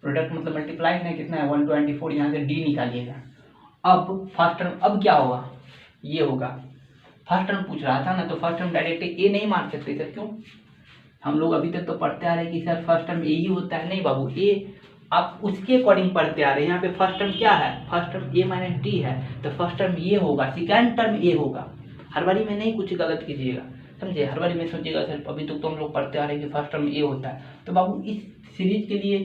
प्रोडक्ट मतलब मल्टीप्लाई है, कितना है 124, यहाँ से डी निकालिएगा। अब फर्स्ट टर्म अब क्या होगा, ये होगा। फर्स्ट टर्म पूछ रहा था ना, तो फर्स्ट टर्म डायरेक्ट ए नहीं मान सकते सर, क्यों? हम लोग अभी तक तो पढ़ते आ रहे हैं कि सर फर्स्ट टर्म ए ही होता है। नहीं बाबू, ए आप उसके अकॉर्डिंग पढ़ते आ रहे हैं। यहाँ पे फर्स्ट टर्म क्या है, फर्स्ट टर्म ए माइनस डी है, तो फर्स्ट टर्म ये होगा, सेकेंड टर्म ए होगा। हर बारी में नहीं कुछ गलत कीजिएगा, समझे। हर बारी में सोचिएगा सर अभी तक तो हम लोग पढ़ते आ रहे हैं कि फर्स्ट टर्म ए होता है, तो बाबू इस सीरीज के लिए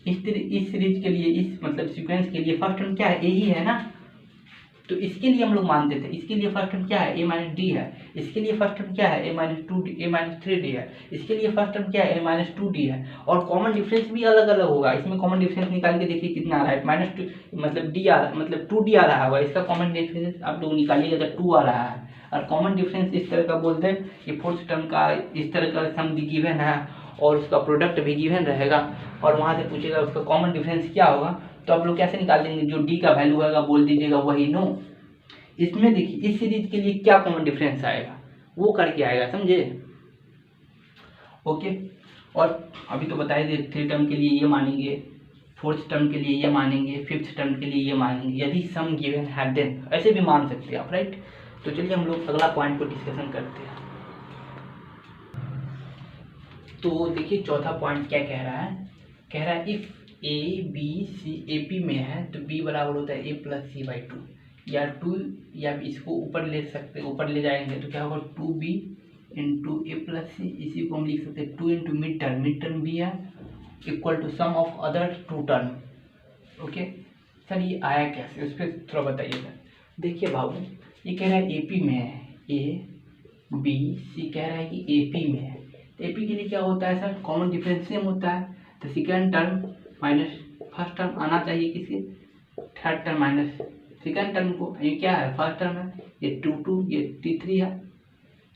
इस सीरीज के लिए इस मतलब सीक्वेंस के लिए फर्स्ट टर्म क्या है, ए ही है ना। तो इसके लिए हम लोग मानते थे, इसके लिए फर्स्ट टर्म क्या है, ए माइनस डी है। इसके लिए फर्स्ट टर्म क्या है, ए माइनस 3 डी है। इसके लिए फर्स्ट टर्म क्या है, ए माइनस 2 डी है। और कॉमन डिफरेंस भी अलग अलग होगा। इसमें कॉमन डिफरेंस निकाल के देखिए कितना आ रहा है, -2 मतलब डी आ रहा है, मतलब 2 डी आ रहा होगा। इसका कॉमन डिफरेंस आप लोग निकालिएगा तो 2 आ रहा है। और कॉमन डिफरेंस इस तरह का बोलते हैं कि फोर्थ टर्म का इस तरह का सम गिवन है और उसका प्रोडक्ट भी गिवन रहेगा, और वहाँ से पूछेगा उसका कॉमन डिफरेंस क्या होगा, तो आप लोग कैसे निकाल देंगे, जो डी का वैल्यू होगा बोल दीजिएगा वही, नो। इसमें देखिए इस सीरीज के लिए क्या कॉमन डिफरेंस आएगा वो करके आएगा, समझे। ओके, और अभी तो बताए थे 3 टर्म के लिए ये मानेंगे, 4th टर्म के लिए ये मानेंगे, 5th टर्म के लिए ये मानेंगे, यदि सम गिवन है देन ऐसे भी मान सकते हैं आप, राइट। तो चलिए हम लोग अगला पॉइंट को डिस्कशन करते हैं। तो देखिए चौथा पॉइंट क्या कह रहा है, कह रहा है if A B C A P में है तो बी बराबर होता है ए प्लस सी बाई 2, या 2, या इसको ऊपर ले सकते, ऊपर ले जाएंगे तो क्या होगा 2b इंटू ए प्लस सी, इसी को हम लिख सकते हैं 2 इंटू मिड टर्म भी है equal to sum of other 2 term. Okay sir, ये आया कैसे, उस पर थोड़ा बताइए सर। देखिए बाबू, ये कह रहा है एपी में है, ए बी सी कह रहा है कि एपी में है, तो एपी के लिए क्या होता है सर, कॉमन डिफरेंस सेम होता है। तो second term minus first term आना चाहिए किसी, third term minus second term को, ये क्या है फर्स्ट टर्म है, ये 2 ये T3 है,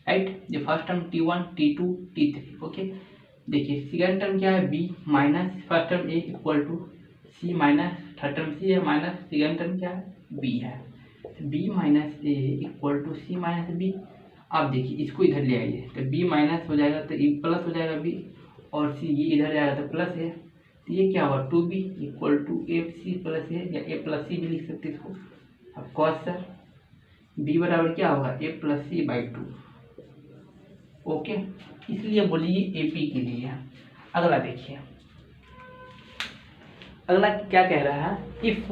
राइट। ये first term T1 T2 T3। Okay, देखिए सेकेंड टर्म क्या है B minus first term A equal to C minus third term C है माइनस सेकेंड टर्म क्या है B है, B minus A equal to C minus B। अब देखिए इसको इधर ले आइए तो B माइनस हो जाएगा तो ये प्लस हो जाएगा B, और C ये इधर जाएगा तो प्लस है, तो ये क्या हुआ 2B equal to AC plus A, या A प्लस C भी लिख सकते इसको। अब कॉस सर B बराबर क्या होगा A plus C by 2। Okay, इसलिए बोलिए AP के लिए। अगला देखिए, अगला क्या कह रहा है, इफ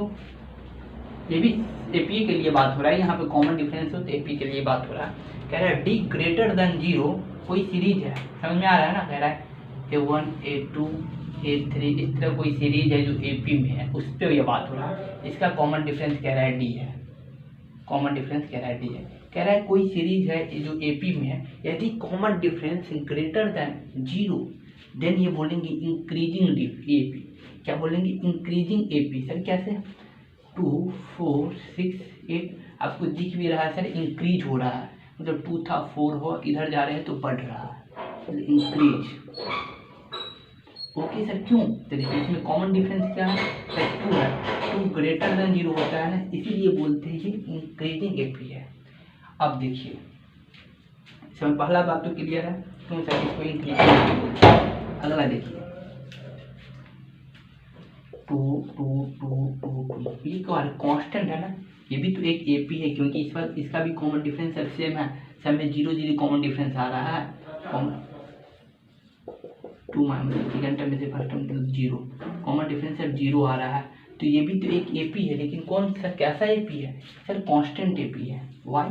ये भी AP के लिए बात हो रहा है, यहाँ पे कॉमन डिफरेंस हो तो AP के लिए बात हो रहा है। कह रहा है D ग्रेटर देन 0 कोई सीरीज है, समझ में आ रहा है ना, कह रहा है A1 A2 A3 इस तरह कोई सीरीज है जो AP में है, उस पर यह बात हो रहा है। इसका कॉमन डिफरेंस कह रहा है D है, कॉमन डिफरेंस कह रहा है D है। कह रहा है कोई सीरीज है जो AP में है, यदि common difference greater than 0 then ये बोलेंगे इंक्रीजिंग AP। क्या बोलेंगे, इंक्रीजिंग AP। सर कैसे, 2 4 6 8 आपको दिख भी रहा है सर, इंक्रीज हो रहा है, मतलब 2 था 4 हो, इधर जा रहे हैं तो बढ़ रहा है, इंक्रीज। ओके सर, क्यों, तो देखिए इसमें कॉमन डिफरेंस क्या है सर, 2 है, 2 ग्रेटर देन 0 होता है ना, इसीलिए बोलते हैं ये इंक्रीजिंग AP है। अब देखिए इसमें पहला बात तो क्लियर है, क्यों सर इसको इंक्रीजिंग AP बोलते हैं। अगला देखिए 2 2 2 2 ये कांस्टेंट है ना, ये भी तो एक AP है, क्योंकि इस पर इसका भी कॉमन डिफरेंस सर सेम है, सब में 0 0 कॉमन डिफरेंस आ रहा है, कॉमन 2 माइनस सेकेंड टर्म में से first term 0 common difference sir 0 आ रहा है, तो ये भी तो एक AP है, लेकिन कौन सा कैसा AP है सर, कांस्टेंट AP है। वाई,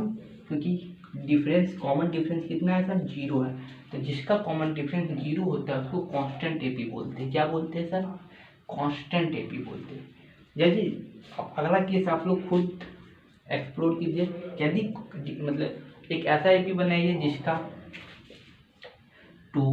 क्योंकि डिफरेंस, कॉमन डिफरेंस कितना है सर? 0 है। तो जिसका कॉमन डिफरेंस 0 होता है उसको कांस्टेंट एपी बोलते हैं। क्या बोलते हैं सर? कांस्टेंट एपी बोलते हैं। जैसे अगला केस आप लोग खुद एक्सप्लोर कीजिए। यदि मतलब एक ऐसा एपी बनाइए जिसका 2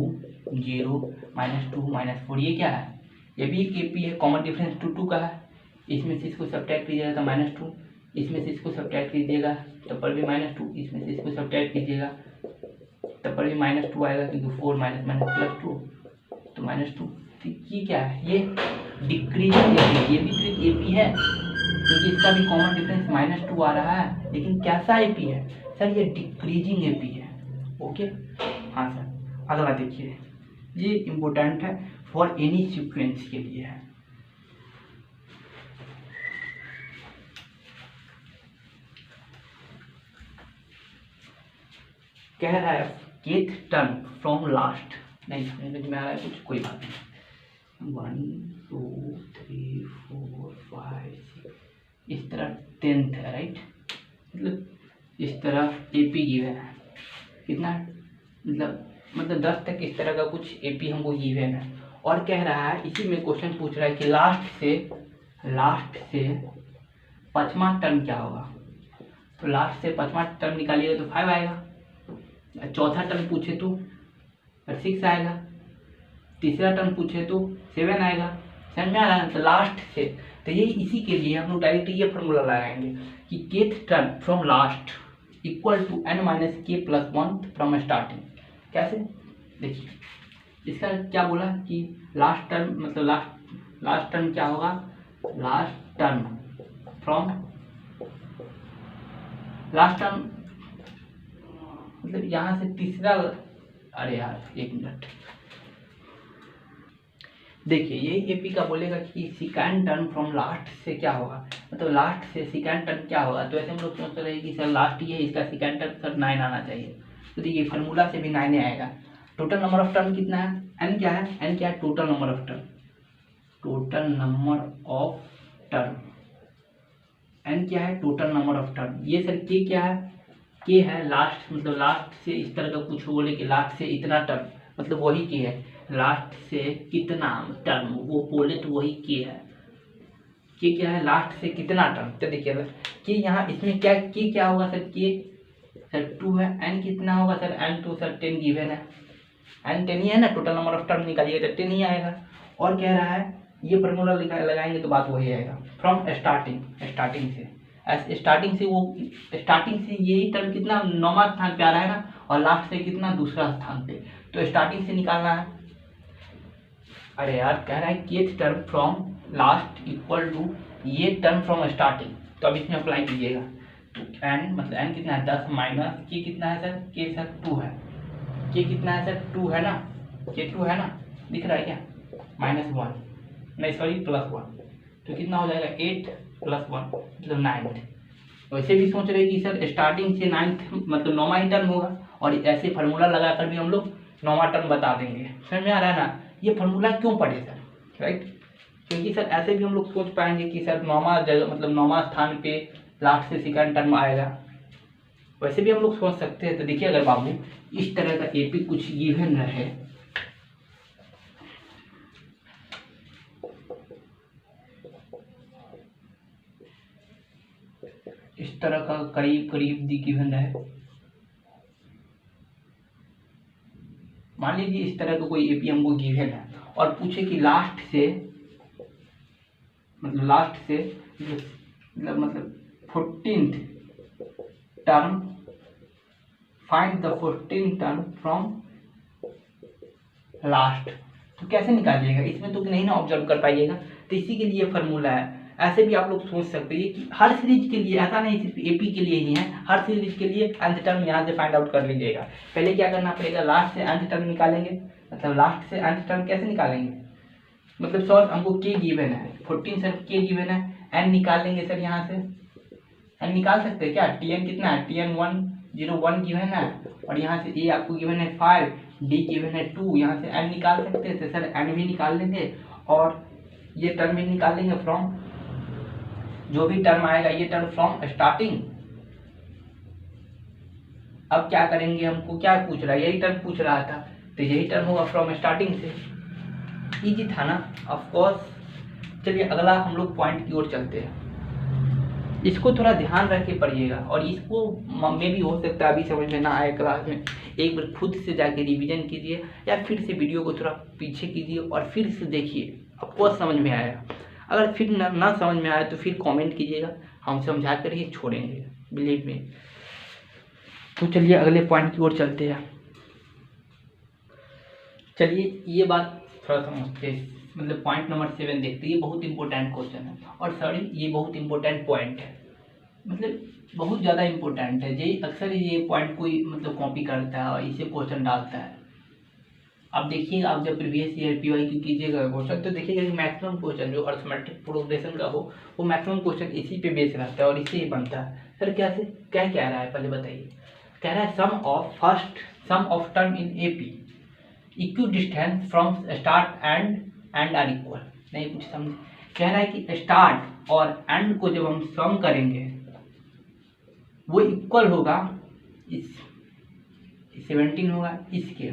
0 -2 -4, ये क्या है? ये भी एक एपी है, कॉमन डिफरेंस 2 2 का है। इसमें से इसको सब्ट्रैक्ट कीजिएगा तो -2, इसमें से इसको सब्ट्रैक्ट कीजिएगा तब पर भी -2, इसमें से इसको सब्ट्रैक्ट कीजिएगा तब पर भी -2 आएगा, क्योंकि 4 -2 तो -2। तो ये क्या है? ये डिक्रीजिंग एपी, ये भी तो एक एपी है, क्योंकि इसका भी कॉमन डिफरेंस -2 आ रहा है। लेकिन कैसा एपी है सर? ये डिक्रीजिंग एपी है। ओके, हाँ सर। अगला देखिए, ये इम्पोर्टेंट है फॉर एनी सीक्वेंस के लिए है। कह रहा है केथ टर्म फ्रॉम लास्ट, नहीं समझ में आ रहा है कुछ, कोई बात नहीं। 1 2 3 4 5 6, इस तरह 10th है, राइट? मतलब इस तरह एपी गिवन है कितना, मतलब 10 तक इस तरह का कुछ एपी हमको गिवन है। और कह रहा है, इसी में क्वेश्चन पूछ रहा है कि लास्ट से 5वां टर्म क्या होगा। तो लास्ट से 5वां टर्म निकालिएगा तो 5 आएगा। चौथा टर्म पूछे तो 6 आएगा। तीसरा टर्म पूछे तो 7 आएगा। समझ में आ रहा है? तो लास्ट से, तो ये इसी के लिए हम लोग डायरेक्ट ये फॉर्मूला लगाएंगे कि kth term from last equal to n - k+1 from starting. कैसे? देखिए, इसका क्या बोला कि लास्ट टर्म मतलब लास्ट टर्म क्या होगा? Last term from last term मतलब यहाँ से तीसरा, अरे यार एक मिनट, देखिए यही एपी का बोलेगा कि सेकंड टर्म फ्रॉम लास्ट से क्या होगा, मतलब लास्ट से सेकंड टर्म क्या होगा। तो ऐसे हम लोग सोचते रहे कि सर लास्ट ही है, इसका सेकंड टर्म सर 9 आना चाहिए। तो देखिए फार्मूला से भी 9 आएगा। टोटल नंबर ऑफ टर्म कितना है? n क्या है? n क्या है? Total number of term, total number of term. n क्या है? Total number of term. ये सर k क्या है? k है लास्ट, मतलब लास्ट से इस तरह का कुछ बोले कि लास्ट से इतना टर्म, मतलब वही k है। लास्ट से कितना टर्म वो बोले तो वही k है। k क्या है? लास्ट से कितना टर्म। तो देखिए k यहाँ इसमें क्या k क्या होगा सर? k सर 2 है। n कितना होगा सर? n तो सर 10 गिवन है, n 10 ही है ना। टोटल नंबर ऑफ टर्म निकालिएगा तो 10 ही आएगा। और कह रहा है ये फॉर्मूला लगाएंगे तो बात वही आएगा, फ्रॉम स्टार्टिंग से यही टर्म कितना 9वां स्थान पे आ रहा है ना, और लास्ट से कितना दूसरा स्थान पे। तो स्टार्टिंग से निकालना है। अरे यार कह रहा है kth term from last equal to ये टर्म फ्रॉम स्टार्टिंग। तो अब इसमें अप्लाई कीजिएगा। तो n मतलब n कितना है? 10 माइनस k कितना है सर? k सर 2 है। k कितना है सर? 2 है ना, k 2 है ना, दिख रहा है क्या? -1 नहीं सॉरी +1, तो कितना हो जाएगा? 8 + 1 मतलब 9। वैसे भी सोच रहे कि सर स्टार्टिंग से 9th मतलब 9वां ही टर्म होगा, और ऐसे फार्मूला लगाकर भी हम लोग 9वां टर्म बता देंगे। समझ में आ रहा है ना? ये फार्मूला क्यों पढ़े सर, राइट? क्योंकि सर ऐसे भी हम लोग सोच पाएंगे कि सर 9वां जगह मतलब 9वां स्थान पे लास्ट से सेकंड टर्म आएगा। वैसे भी हम लोग सोच सकते हैं। तो देखिए अगर बाबू इस तरह का एपी कुछ गिवन रहे, इस तरह का करीब करीब गिवन है, मान लीजिए इस तरह का कोई एपी हमको गिवन है और पूछे कि लास्ट से मतलब 14th term, find the 14th term from last. तो कैसे निकालिएगा? इसमें तो नहीं ना ऑब्जर्व कर पाइएगा। तो इसी के लिए फार्मूला है। ऐसे भी आप लोग सोच सकते हैं कि हर सीरीज के लिए, ऐसा नहीं सिर्फ एपी के लिए ही है, हर सीरीज के लिए nth टर्म यहाँ से फाइंड आउट कर लीजिएगा। पहले क्या करना पड़ेगा? लास्ट से nth टर्म निकालेंगे। मतलब लास्ट से nth टर्म कैसे निकालेंगे? मतलब सर हमको k गिवन है 14 सर k गिवन है, n निकाल लेंगे सर। यहाँ से n निकाल सकते हैं क्या? tn कितना है? tn 101 गिवन है, और यहाँ से a आपको गिवन है 5, d गिवन है 2, यहाँ से n निकाल सकते हैं। तो सर n भी निकाल लेंगे और ये टर्म भी निकाल लेंगे फ्रॉम, जो भी टर्म आएगा ये टर्म फ्रॉम स्टार्टिंग। अब क्या करेंगे, हमको क्या पूछ रहा है, यही टर्म पूछ रहा था, तो यही टर्म होगा फ्रॉम स्टार्टिंग से। इजी था ना, ऑफ कोर्स। चलिए अगला हम लोग पॉइंट की ओर चलते हैं। इसको थोड़ा ध्यान रख के पढ़िएगा, और इसको में भी हो सकता है अभी समझ में ना आए क्लास में, एक बार खुद से जाके रिवीजन कीजिए या फिर से वीडियो को थोड़ा पीछे कीजिए और फिर से देखिए, आपको समझ में आएगा। अगर फिर ना समझ में आए तो फिर कमेंट कीजिएगा, हम समझा कर ही छोड़ेंगे, बिलीव में। तो चलिए अगले पॉइंट की ओर चलते हैं। चलिए ये बात थोड़ा समझते हैं, मतलब पॉइंट नंबर 7 देखते हैं। ये बहुत इंपॉर्टेंट क्वेश्चन है, और सॉरी ये बहुत इंपॉर्टेंट पॉइंट है, मतलब बहुत ज़्यादा इंपॉर्टेंट है। ये अक्सर ये पॉइंट कोई मतलब कॉपी करता है और इसे क्वेश्चन डालता है। अब देखिए, आप जब प्रीवियस ईयर PYQ कीजिएगा क्वेश्चन, तो देखिएगा कि मैक्सिमम क्वेश्चन जो अरिथमेटिक प्रोग्रेशन का हो, वो मैक्सिमम क्वेश्चन इसी पे बेस रहता है और इसी ही बनता है। सर क्या कह रहा है पहले बताइए। कह रहा है sum of term in AP equidistant from start and are equal. नहीं कुछ समझ, कह रहा है कि स्टार्ट और एंड को जब हम सम करेंगे वो इक्वल होगा, इस 17 होगा इसके,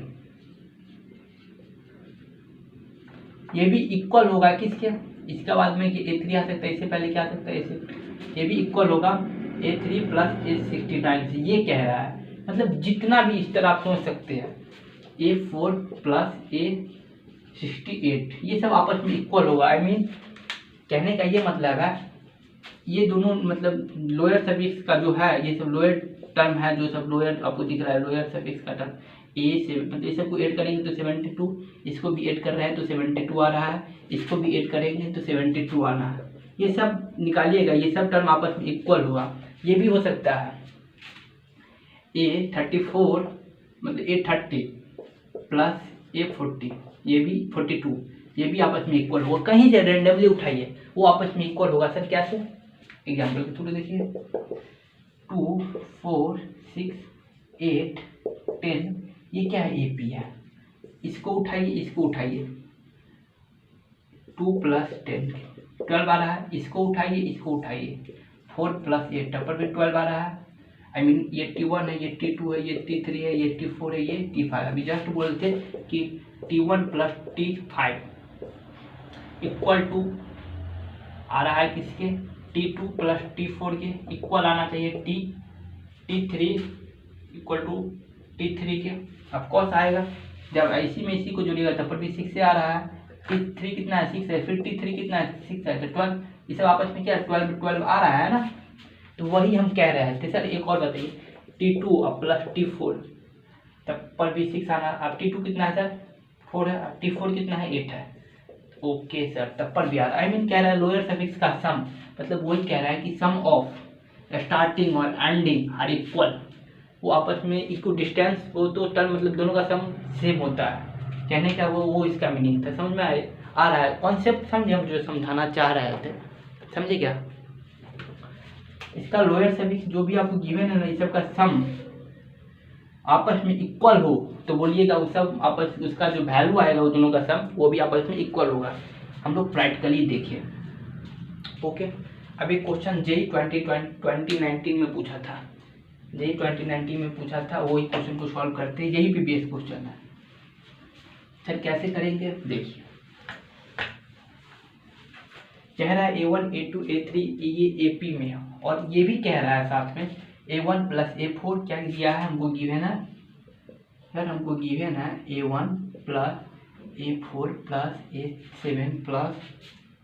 ये भी इक्वल होगा किसके, इसके बाद में कि A3 आ सकता है, इससे पहले क्या आ सकता है A6, ये भी इक्वल होगा A3 प्लस A69 से। ये कह रहा है मतलब जितना भी इस तरह आप सोच सकते हैं, A4 प्लस A68 ये सब आपस में इक्वल होगा। आई मीन कहने का ये मतलब है, ये दोनों मतलब लोअर सफिक्स का जो है, ये सब लोअर टर्म है, जो सब लोअर आपको दिख रहा है लोअर सफिक्स का टर्म, ए से मतलब ये सबको ऐड करेंगे तो 72, इसको भी ऐड कर रहे हैं तो 72 आ रहा है, इसको भी ऐड करेंगे तो 72 आना है। ये सब निकालिएगा, ये सब टर्म आपस में इक्वल होगा। ये भी हो सकता है A34 मतलब A30 प्लस A40, ये भी 42, ये भी आपस में इक्वल होगा। कहीं से रेंडमली उठाइए, वो आपस में इक्वल होगा। सर कैसे, एग्जाम्पल के थ्रू देखिए, 2 4 6 8 10, ये क्या है AP है, इसको उठाइए इसको उठाइए, 2 प्लस 10 12 आ रहा है, इसको उठाइए इसको उठाइए, 4 प्लस 8 पर भी 12 आ रहा है। आई मीन ये T1 है, ये T2 है, ये T3 है, ये T4 है, ये T5। अभी जस्ट बोलते कि T1 plus T5 equal to आ रहा है किसके, T2 प्लस T4 के, इक्वल आना चाहिए T3 इक्वल टू T3 के। ऑफकोर्स आएगा, जब इसी में इसी को जोड़िएगा तब पर भी 6 से आ रहा है। T3 कितना है 6 है, फिर T3 कितना है 6 है, तो 12, ये सब आपस में क्या है 12 आ रहा है ना। तो वही हम कह रहे थे। सर एक और बताइए, T2 और प्लस T4 तब पर भी 6 आना। अब T2 कितना है सर 4 है, अब T4 कितना है 8 है। ओके सर, तब पर भी आ रहा है। आई मीन कह रहा है लोअर सफिक्स का सम, मतलब वही कह रहा है कि सम ऑफ स्टार्टिंग और एंडिंग आर इक्वल, वो आपस में इक्वल डिस्टेंस, वो तो टर्म मतलब दोनों का सम सेम होता है। कहने का वो इसका मीनिंग था। समझ में आ रहा है कॉन्सेप्ट, समझे हम जो समझाना चाह रहे थे, समझे क्या। इसका लोअर सफिक्स जो भी आपको गिवन है ना, इस सब का सम आपस में इक्वल हो तो बोलिएगा वो सब आपस, उसका जो वैल्यू आएगा वो दोनों का सम, वो भी आपस में इक्वल होगा। हम लोग प्रैक्टिकली देखिए। ओके, अभी क्वेश्चन JEE 2019 में पूछा था, JEE 2019 में पूछा था, वही क्वेश्चन को सॉल्व करते हैं। यही पे बेस क्वेश्चन है। सर कैसे करेंगे देखिए, कह रहा है A1 A2 A3 ये AP में है, और ये भी कह रहा है साथ में A1 प्लस A4 क्या दिया है हमको गिवन है सर, हमको गिवन है A1 plus A4 plus A7 plus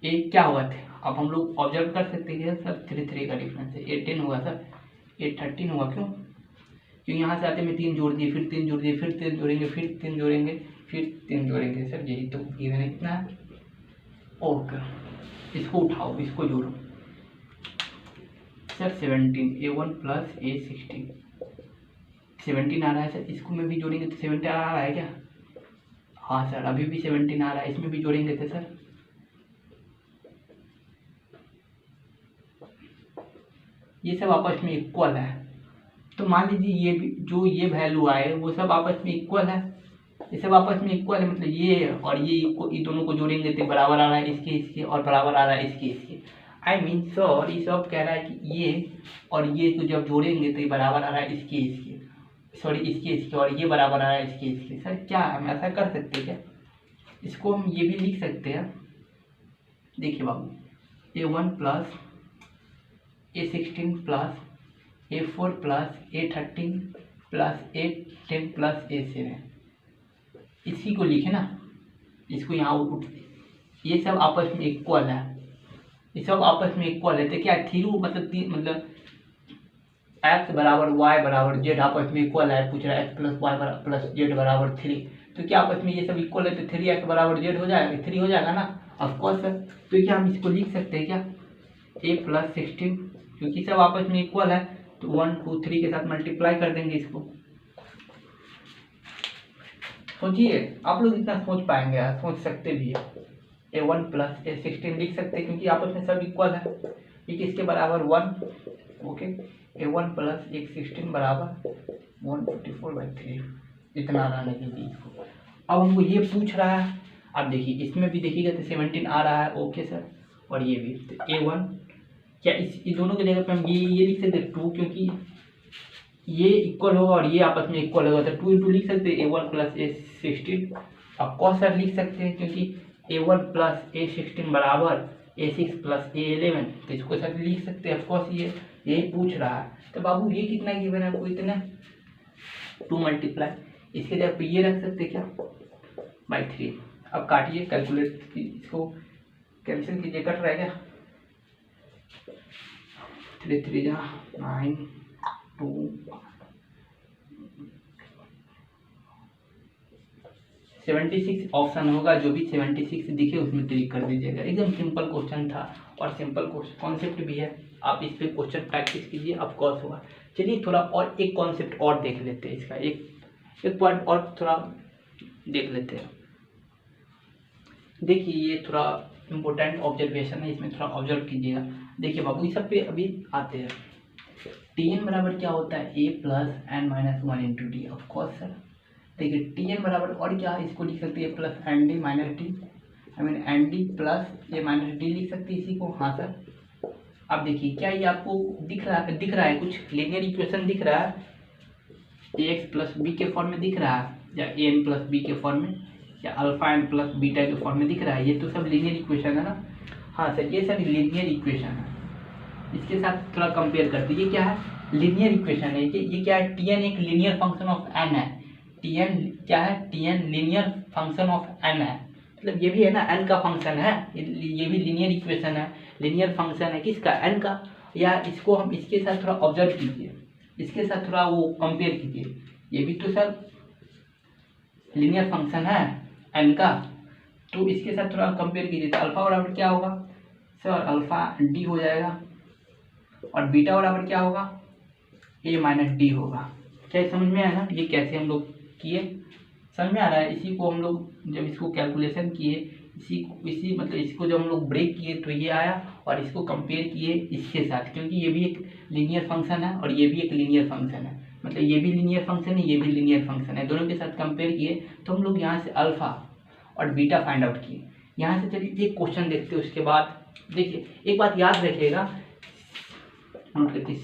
A क्या हुआ था। अब हम लोग ऑब्जर्व कर सकते हैं सर 3 का डिफरेंस है, A10 होगा सर, A13 होगा। क्यों यहाँ से आते में 3 जोड़ दिए, फिर 3 जोड़ दिए, फिर 3 जोड़ेंगे, फिर 3 जोड़ेंगे, फिर 3 जोड़ेंगे। सर यही तो गिवन है, कितना है। ओके, इसको उठाओ इसको जोड़ो सर 17, A1 प्लस A16 17 आ रहा है सर, इसको में भी जोड़ेंगे तो 17 आ रहा है क्या। हाँ सर अभी भी 17 आ रहा है, इसमें भी जोड़ेंगे तो सर ये सब आपस में इक्वल है। तो मान लीजिए ये भी जो ये वैल्यू आए वो सब आपस में इक्वल है, ये सब आपस में इक्वल है, मतलब ये और ये दोनों को जोड़ेंगे तो बराबर आ रहा है इसके और बराबर आ रहा है इसके। आई मीन सर ये सब कह रहा है कि ये और ये को जब जोड़ेंगे तो ये बराबर आ रहा है इसके। सॉरी इसके और ये बराबर आ रहा है इसके। सर क्या हम ऐसा कर सकते हैं क्या? इसको हम ये भी लिख सकते हैं, देखिए बाबू, A1 plus A16 plus A4 plus A13 plus A10 plus A7, इसी को लिखे ना, इसको यहाँ ये सब आपस में इक्वल है, ये सब आपस में इक्वल है, तो क्या थ्रू मतलब x बराबर y बराबर z आपस में इक्वल है, पूछ रहा है x plus y plus z बराबर 3, तो क्या आपस में ये सब इक्वल है, तो 3x बराबर z हो जाएगा, 3 हो जाएगा ना, ऑफकोर्स सर। तो क्या हम इसको लिख सकते हैं क्या, a प्लस 16, क्योंकि सब आपस में इक्वल है, तो 1 2 3 के साथ मल्टीप्लाई कर देंगे इसको। सोचिए आप लोग इतना सोच पाएंगे, सोच सकते भी है, A1 प्लस A16 लिख सकते हैं, क्योंकि आपस में सब इक्वल है, ये किसके बराबर 1, ओके, A1 प्लस A16 बराबर 154/3, इतना रहने के लिए इसको। अब हमको ये पूछ रहा है, अब देखिए इसमें भी देखिएगा तो 17 आ रहा है, ओके सर, और ये भी, तो A1 क्या इस दोनों की जगह पे हम ये लिख सकते हैं 2, क्योंकि ये इक्वल होगा और ये आपस में इक्वल होगा, तो 2 इंटू लिख सकते हैं A1 प्लस A16। अब कॉस सर लिख सकते हैं, क्योंकि A1 प्लस A16 बराबर A6 प्लस A11, तो इसको सर लिख सकते हैं, ऑफकोर्स ये यही पूछ रहा है। तो बाबू ये कितना गिवन है आपको, इतना 2 मल्टीप्लाई, इसके जगह पे ये रख सकते क्या, बाई 3। अब काटिए, कैलकुलेट इसको कैंसिल कीजिए, कट रहा है क्या, 3 3 जा 9 2 76 ऑप्शन होगा, जो भी 76 दिखे उसमें क्लिक कर दीजिएगा। एकदम सिंपल क्वेश्चन था और सिंपल कॉन्सेप्ट भी है, आप इस पे क्वेश्चन प्रैक्टिस कीजिए, ऑफकोर्स होगा। चलिए थोड़ा और एक कॉन्सेप्ट और देख लेते हैं, इसका एक पॉइंट और थोड़ा देख लेते हैं। देखिए ये थोड़ा इम्पोर्टेंट ऑब्जर्वेशन है, इसमें थोड़ा ऑब्जर्व कीजिएगा। देखिए बाबू इस सब पे अभी आते हैं, Tn बराबर क्या होता है, a plus N minus 1 into d, of course sir. देखिए Tn बराबर और क्या, इसको लिख सकते हैं plus n d minus d, I mean n d plus a minus d लिख सकते हैं इसी को, हाँ सर। अब देखिए क्या ये आपको दिख रहा है कुछ लीनियर इक्वेशन दिख रहा है, ax प्लस बी के फॉर्म में दिख रहा है, या an प्लस बी के फॉर्म में, या अल्फा एन प्लस बीटा के फॉर्म में दिख रहा है, ये तो सब लीनियर इक्वेशन है ना, हाँ सर ये सब लीनियर इक्वेशन है। इसके साथ थोड़ा कंपेयर करते हैं, ये क्या है, लीनियर इक्वेशन है, ये क्या है, Tn एक लीनियर फंक्शन ऑफ n है, Tn क्या है, Tn linear function of n है, मतलब ये भी है ना n का फंक्शन है, ये भी लीनियर इक्वेशन है, लीनियर फंक्शन है किसका, n का। या इसको हम इसके साथ थोड़ा ऑब्जर्व कीजिए, इसके साथ थोड़ा वो कंपेयर कीजिए, ये भी तो सर लीनियर फंक्शन है n का, तो इसके साथ थोड़ा कंपेयर कीजिए, तो अल्फा बराबर क्या होगा सर, अल्फा डी हो जाएगा, और बीटा बराबर क्या होगा, a माइनस डी होगा। क्या समझ में आया ना, ये कैसे हम लोग किए, समझ में आ रहा है। इसी को हम लोग जब इसको कैलकुलेशन किए, इसी मतलब इसको जब हम लोग ब्रेक किए तो ये आया, और इसको कंपेयर किए इसके साथ, क्योंकि ये भी एक लीनियर फंक्शन है और ये भी एक लीनियर फंक्शन है, मतलब ये भी लीनियर फंक्शन है, ये भी लीनियर फंक्शन है, दोनों के साथ कंपेयर किए तो हम लोग यहाँ से अल्फा और बीटा फाइंड आउट किए। यहाँ से चलिए एक क्वेश्चन देखते हैं, उसके बाद देखिए एक बात याद रखिएगा, नोट करते,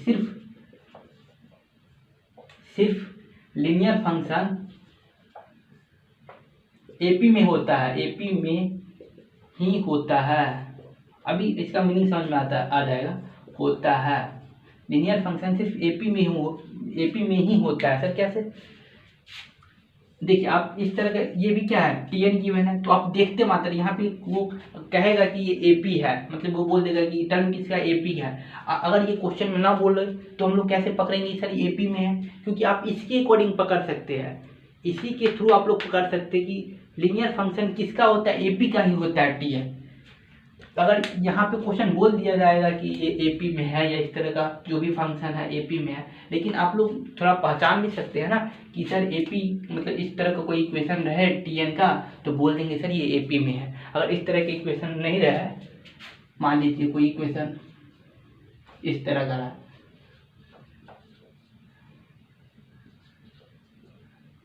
सिर्फ लीनियर फंक्शन एपी में होता है, एपी में ही होता है, अभी इसका मीनिंग समझ में आ जाएगा, होता है, लीनियर फंक्शन सिर्फ एपी में ही होता है। सर कैसे, देखिए आप इस तरह का, ये भी क्या है, Tn गिवन है, तो आप देखते मात्र, यहाँ पे वो कहेगा कि ये एपी है, मतलब वो बोल देगा कि टर्म किसका एपी है। अगर ये क्वेश्चन में ना बोल रहे तो हम लोग कैसे पकड़ेंगे सर ये एपी में है, क्योंकि आप इसके अकॉर्डिंग पकड़ सकते हैं, इसी के थ्रू आप लोग पकड़ सकते हैं कि लीनियर फंक्शन किसका होता है, एपी का ही होता है Tn। अगर यहाँ पे क्वेश्चन बोल दिया जाएगा कि ये एपी में है, या इस तरह का जो भी फंक्शन है एपी में है, लेकिन आप लोग थोड़ा पहचान भी सकते हैं ना कि सर एपी मतलब इस तरह का कोई इक्वेशन रहे Tn का, तो बोल देंगे सर ये एपी में है। अगर इस तरह के इक्वेशन नहीं रहे, मान लीजिए कोई इक्वेशन इस तरह का रहा,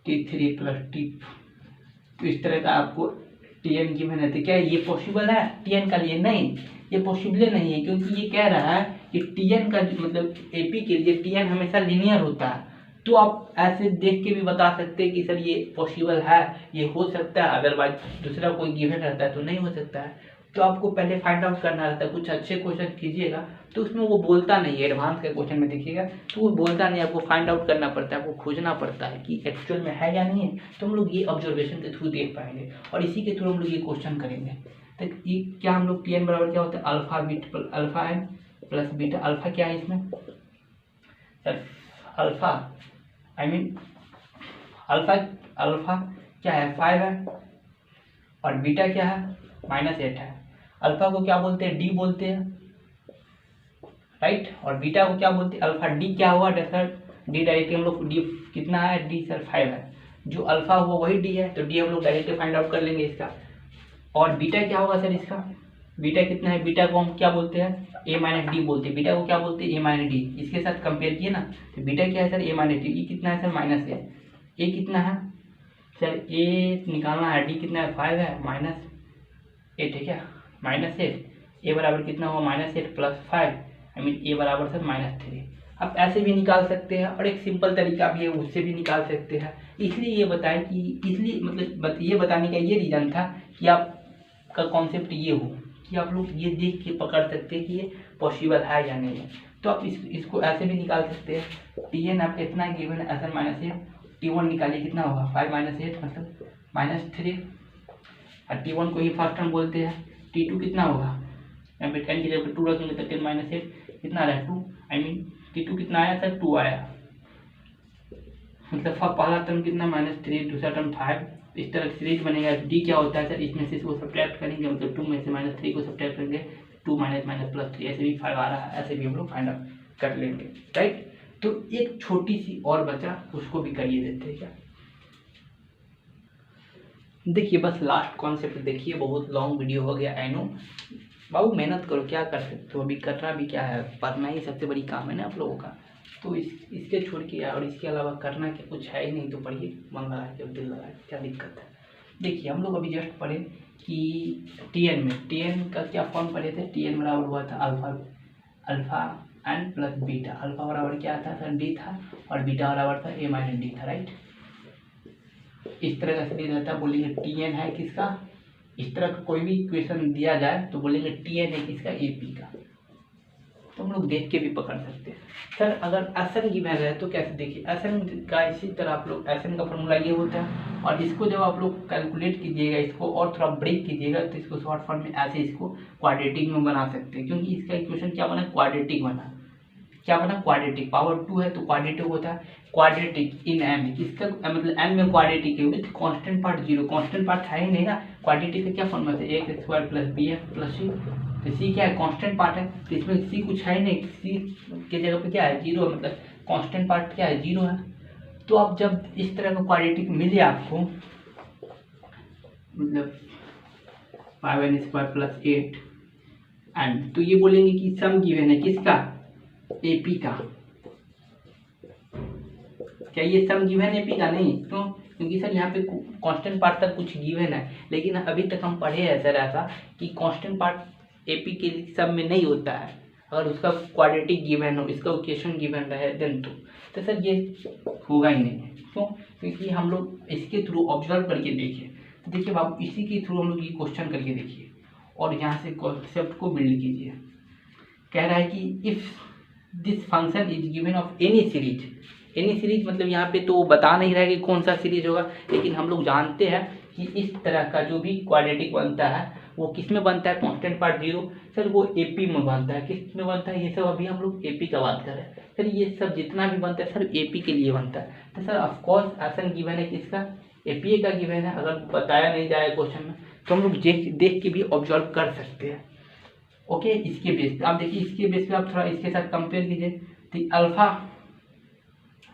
T3 प्लस T, तो इस तरह का आपको Tn गिवन है, तो क्या ये पॉसिबल है Tn का लिए, नहीं ये पॉसिबल नहीं है, क्योंकि ये कह रहा है कि Tn का मतलब एपी के लिए Tn हमेशा लीनियर होता है, तो आप ऐसे देख के भी बता सकते हैं कि सर ये पॉसिबल है, ये हो सकता है, अदरवाइज दूसरा कोई गिवन रहता है तो नहीं हो सकता है। तो आपको पहले फाइंड आउट करना रहता है। कुछ अच्छे क्वेश्चन कीजिएगा तो उसमें वो बोलता नहीं है, एडवांस के क्वेश्चन में देखिएगा तो वो बोलता नहीं, आपको फाइंड आउट करना पड़ता है, आपको खोजना पड़ता है कि एक्चुअल में है या नहीं है। तो हम लोग ये ऑब्जर्वेशन के थ्रू देख पाएंगे और इसी के थ्रू हम लोग ये क्वेश्चन करेंगे। तो ये क्या हम लोग Tn बराबर क्या होता है, alpha n plus beta. Alpha क्या है इसमें सर, अल्फा अल्फा क्या है 5 है और बीटा क्या है -8 है। अल्फा को क्या बोलते हैं, डी बोलते हैं, राइट। और बीटा को क्या बोलते हैं, अल्फा। डी क्या हुआ सर, डी डायरेक्टली हम लोग, डी कितना है, डी सर 5 है। जो अल्फा हुआ वही डी है, तो डी हम लोग डायरेक्टली फाइंड आउट कर लेंगे इसका। और बीटा क्या होगा सर इसका, बीटा कितना है, बीटा को हम क्या बोलते हैं, ए माइनस डी बोलते हैं। बीटा को क्या बोलते हैं, ए माइनस डी। इसके साथ कंपेयर किए ना, तो बीटा क्या है सर, ए माइनस डी। ये कितना है सर, -8। ए कितना है सर, ए निकालना है, डी कितना है 5 है, -8 है क्या, -8। ए बराबर कितना हुआ, -8 प्लस 5 ए बराबर सर -3। आप ऐसे भी निकाल सकते हैं और एक सिंपल तरीका भी है, उससे भी निकाल सकते हैं। इसलिए ये बताएं कि इसलिए मतलब ये बताने का ये रीज़न था कि आपका कॉन्सेप्ट ये हो कि आप लोग ये देख के पकड़ सकते हैं कि ये पॉसिबल है या नहीं है। तो आप इसको ऐसे भी निकाल सकते हैं। Tn आपका इतना गिवन है SN -8, T1 निकालिए कितना होगा 5 - 8 मतलब -3 और T1 को ही फर्स्ट टर्म बोलते हैं। T2 कितना होगा, यहाँ पे 10 की जगह 2 रखेंगे तो 10 - 8 कितना रहा 2, T2 कितना आया सर 2 आया, मतलब पहला टर्म कितना -3, दूसरा टर्म 5। इस तरह सीरीज बनेगा। डी क्या होता है सर, इसमें से इसको सब्ट्रैक्ट करेंगे, मतलब 2 में से -3 को सब्ट्रैक्ट करेंगे, 2 - -+3, ऐसे भी 5 आ रहा है, ऐसे भी हम लोग फाइंड आउट कर लेंगे, राइट। तो एक छोटी सी और बचा, उसको भी करिए देते हैं क्या। देखिए बस लास्ट कॉन्सेप्ट देखिए, बहुत लॉन्ग वीडियो हो गया, आई नो। बाबू मेहनत करो, क्या कर सकते हो, अभी करना भी क्या है, पढ़ना ही सबसे बड़ी काम है ना आप लोगों का। तो इसके छोड़ के और इसके अलावा करना क्या कुछ है ही नहीं, तो पढ़िए मन लगा के, दिल लगा के, क्या दिक्कत है। देखिए हम लोग अभी जस्ट पढ़े कि Tn में, Tn का क्या फॉर्म पढ़े थे, Tn बराबर हुआ था alpha n plus beta. Alpha बराबर क्या था सर, डी था, और बीटा बराबर था ए माइनस डी था, राइट। इस तरह का सीरीज रहता है, बोलेंगे Tn है किसका, इस तरह का कोई भी इक्वेशन दिया जाए तो बोलेंगे Tn है किसका, AP का। तो हम लोग देख के भी पकड़ सकते हैं। सर अगर SN गिवन है तो कैसे, देखिए SN का इसी तरह आप लोग, SN का फॉर्मूला ये होता है, और इसको जब आप लोग कैलकुलेट कीजिएगा, इसको और थोड़ा ब्रेक कीजिएगा, तो इसको शॉर्ट फॉर्म में ऐसे इसको क्वाड्रेटिक में बना सकते हैं, क्योंकि इसका इक्वेशन क्या बना, क्वाड्रेटिक बना। क्या बना, क्वाड्रेटिक। पावर 2 है तो क्वाड्रेटिक होता है, क्वाड्रेटिक इन एन। इसका मतलब एन में क्वाड्रेटिक है with constant part 0, constant part है ही नहीं ना। क्वाड्रेटिक का क्या फॉर्मूला है, ax² + bf + c। तो सी क्या है, कांस्टेंट पार्ट है, तो इसमें सी कुछ है ही नहीं, सी के जगह पे क्या है 0, मतलब कांस्टेंट पार्ट क्या है 0 है। तो अब जब इस तरह का क्वाड्रेटिक मिले आपको, मतलब 5n² + 8 एंड, तो ये बोलेंगे कि सम गिवन है किसका, AP का। क्या ये सम गिवन है AP का, नहीं, क्यों, क्योंकि सर यहाँ पे कांस्टेंट पार्ट तक कुछ गिवन है, लेकिन अभी तक हम पढ़े हैं सर ऐसा कि कांस्टेंट पार्ट AP के सम में नहीं होता है, अगर उसका क्वाड्रेटिक गिवन हो, इसका इक्वेशन गिवन रहे देन तो सर ये होगा ही नहीं। क्यों, क्योंकि हम लोग इसके थ्रू ऑब्जर्व करके देखिए, तो देखिए बाबू इसी के थ्रू हम लोग ये क्वेश्चन करके देखिए और यहाँ से कॉन्सेप्ट को बिल्ड कीजिए। कह रहा है कि if this function is given of any series, मतलब यहाँ पे तो बता नहीं रहा है कि कौन सा सीरीज होगा, लेकिन हम लोग जानते हैं कि इस तरह का जो भी क्वाड्रेटिक बनता है वो किस में बनता है, कांस्टेंट पार्ट 0, सर वो AP में बनता है। किस में बनता है, ये सब अभी हम लोग AP का बात कर रहे हैं सर, ये सब जितना भी बनता है सर AP के लिए बनता है। तो सर ऑफकोर्स SN गिवन है किसका, APA का गिवन है। अगर बताया नहीं जाए क्वेश्चन में तो हम लोग देख के भी ऑब्जर्व कर सकते हैं। ओके, इसके बेस पे आप देखिए, इसके बेस पे आप थोड़ा इसके साथ कंपेयर कीजिए। तो अल्फा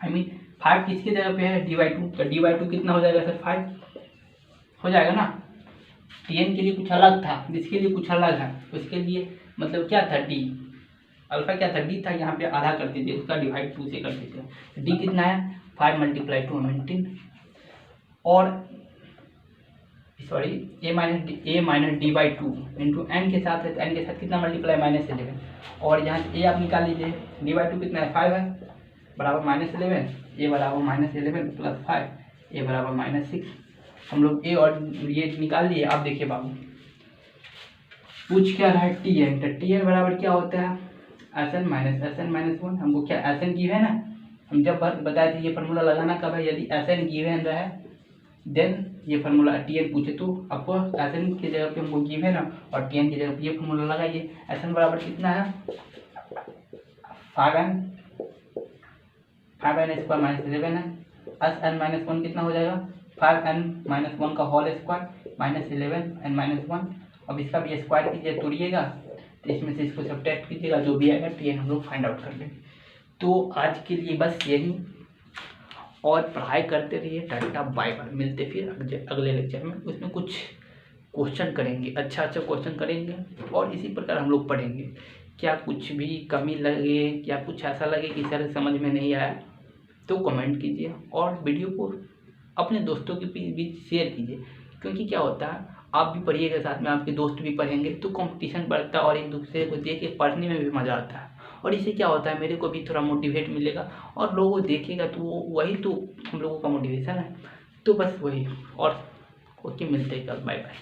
5 किसके जगह पे है, d/2, तो d/2 कितना हो जाएगा सर, 5 हो जाएगा ना। Tn के लिए कुछ अलग था, जिसके लिए कुछ अलग है, उसके लिए मतलब क्या था, d अल्फा क्या था, d था, यहाँ पे आधा कर दीजिए, उसका डिवाइड 2 से कर दीजिए। d कितना है, 5 × 2 19, और sorry a - d/2 into n के साथ है, तो n के साथ कितना मल्टीप्लाई, -11, और यहाँ से a आप निकाल लीजिए, d/2 कितना है 5 है, बराबर -11, ए बराबर -11 + 5 ए बराबर -6। हम लोग ए और ये निकाल लिए। अब देखिए बाबू पूछ क्या रहा है Tn, तो Tn बराबर क्या होता है Sn - 1। हमको क्या Sn गिवन है ना, हम जब बताए थे ये फार्मूला लगाना कब है, यदि Sn गिवन रहे देन ये फार्मूला Tn पूछे तो आपको Sn की जगह पे हमको गिवन है ना, और Tn की जगह पे ये फार्मूला लगाइए। Sn बराबर कितना है 5n स्क्वायर -11 है। Sn - 1 कितना हो जाएगा 5n - 1 का होल स्क्वायर -11n - 1। अब इसका भी स्क्वायर कीजिए, तोड़िएगा तो इसमें से इसको सब्ट्रैक्ट कीजिएगा, जो भी आएगा Tn हम लोग फाइंड आउट कर लेंगे। तो आज के लिए बस यही, और पढ़ाई करते रहिए। टाटा बाय बाय, मिलते फिर अगले लेक्चर में। उसमें कुछ क्वेश्चन करेंगे, अच्छा क्वेश्चन करेंगे, और इसी प्रकार हम लोग पढ़ेंगे। क्या कुछ भी कमी लगे या कुछ ऐसा लगे कि सर समझ में नहीं आया तो कमेंट कीजिए, और वीडियो को अपने दोस्तों के बीच शेयर कीजिए। क्योंकि क्या होता है आप भी पढ़िएगा, साथ में आपके दोस्त भी पढ़ेंगे तो कंपटीशन बढ़ता है, और एक दूसरे को देख के पढ़ने में भी मज़ा आता है। और इससे क्या होता है मेरे को भी थोड़ा मोटिवेट मिलेगा, और लोगों देखेगा तो वही तो हम लोगों का मोटिवेशन है। तो बस वही, और ओके, मिलते हैं कल, बाय बाय।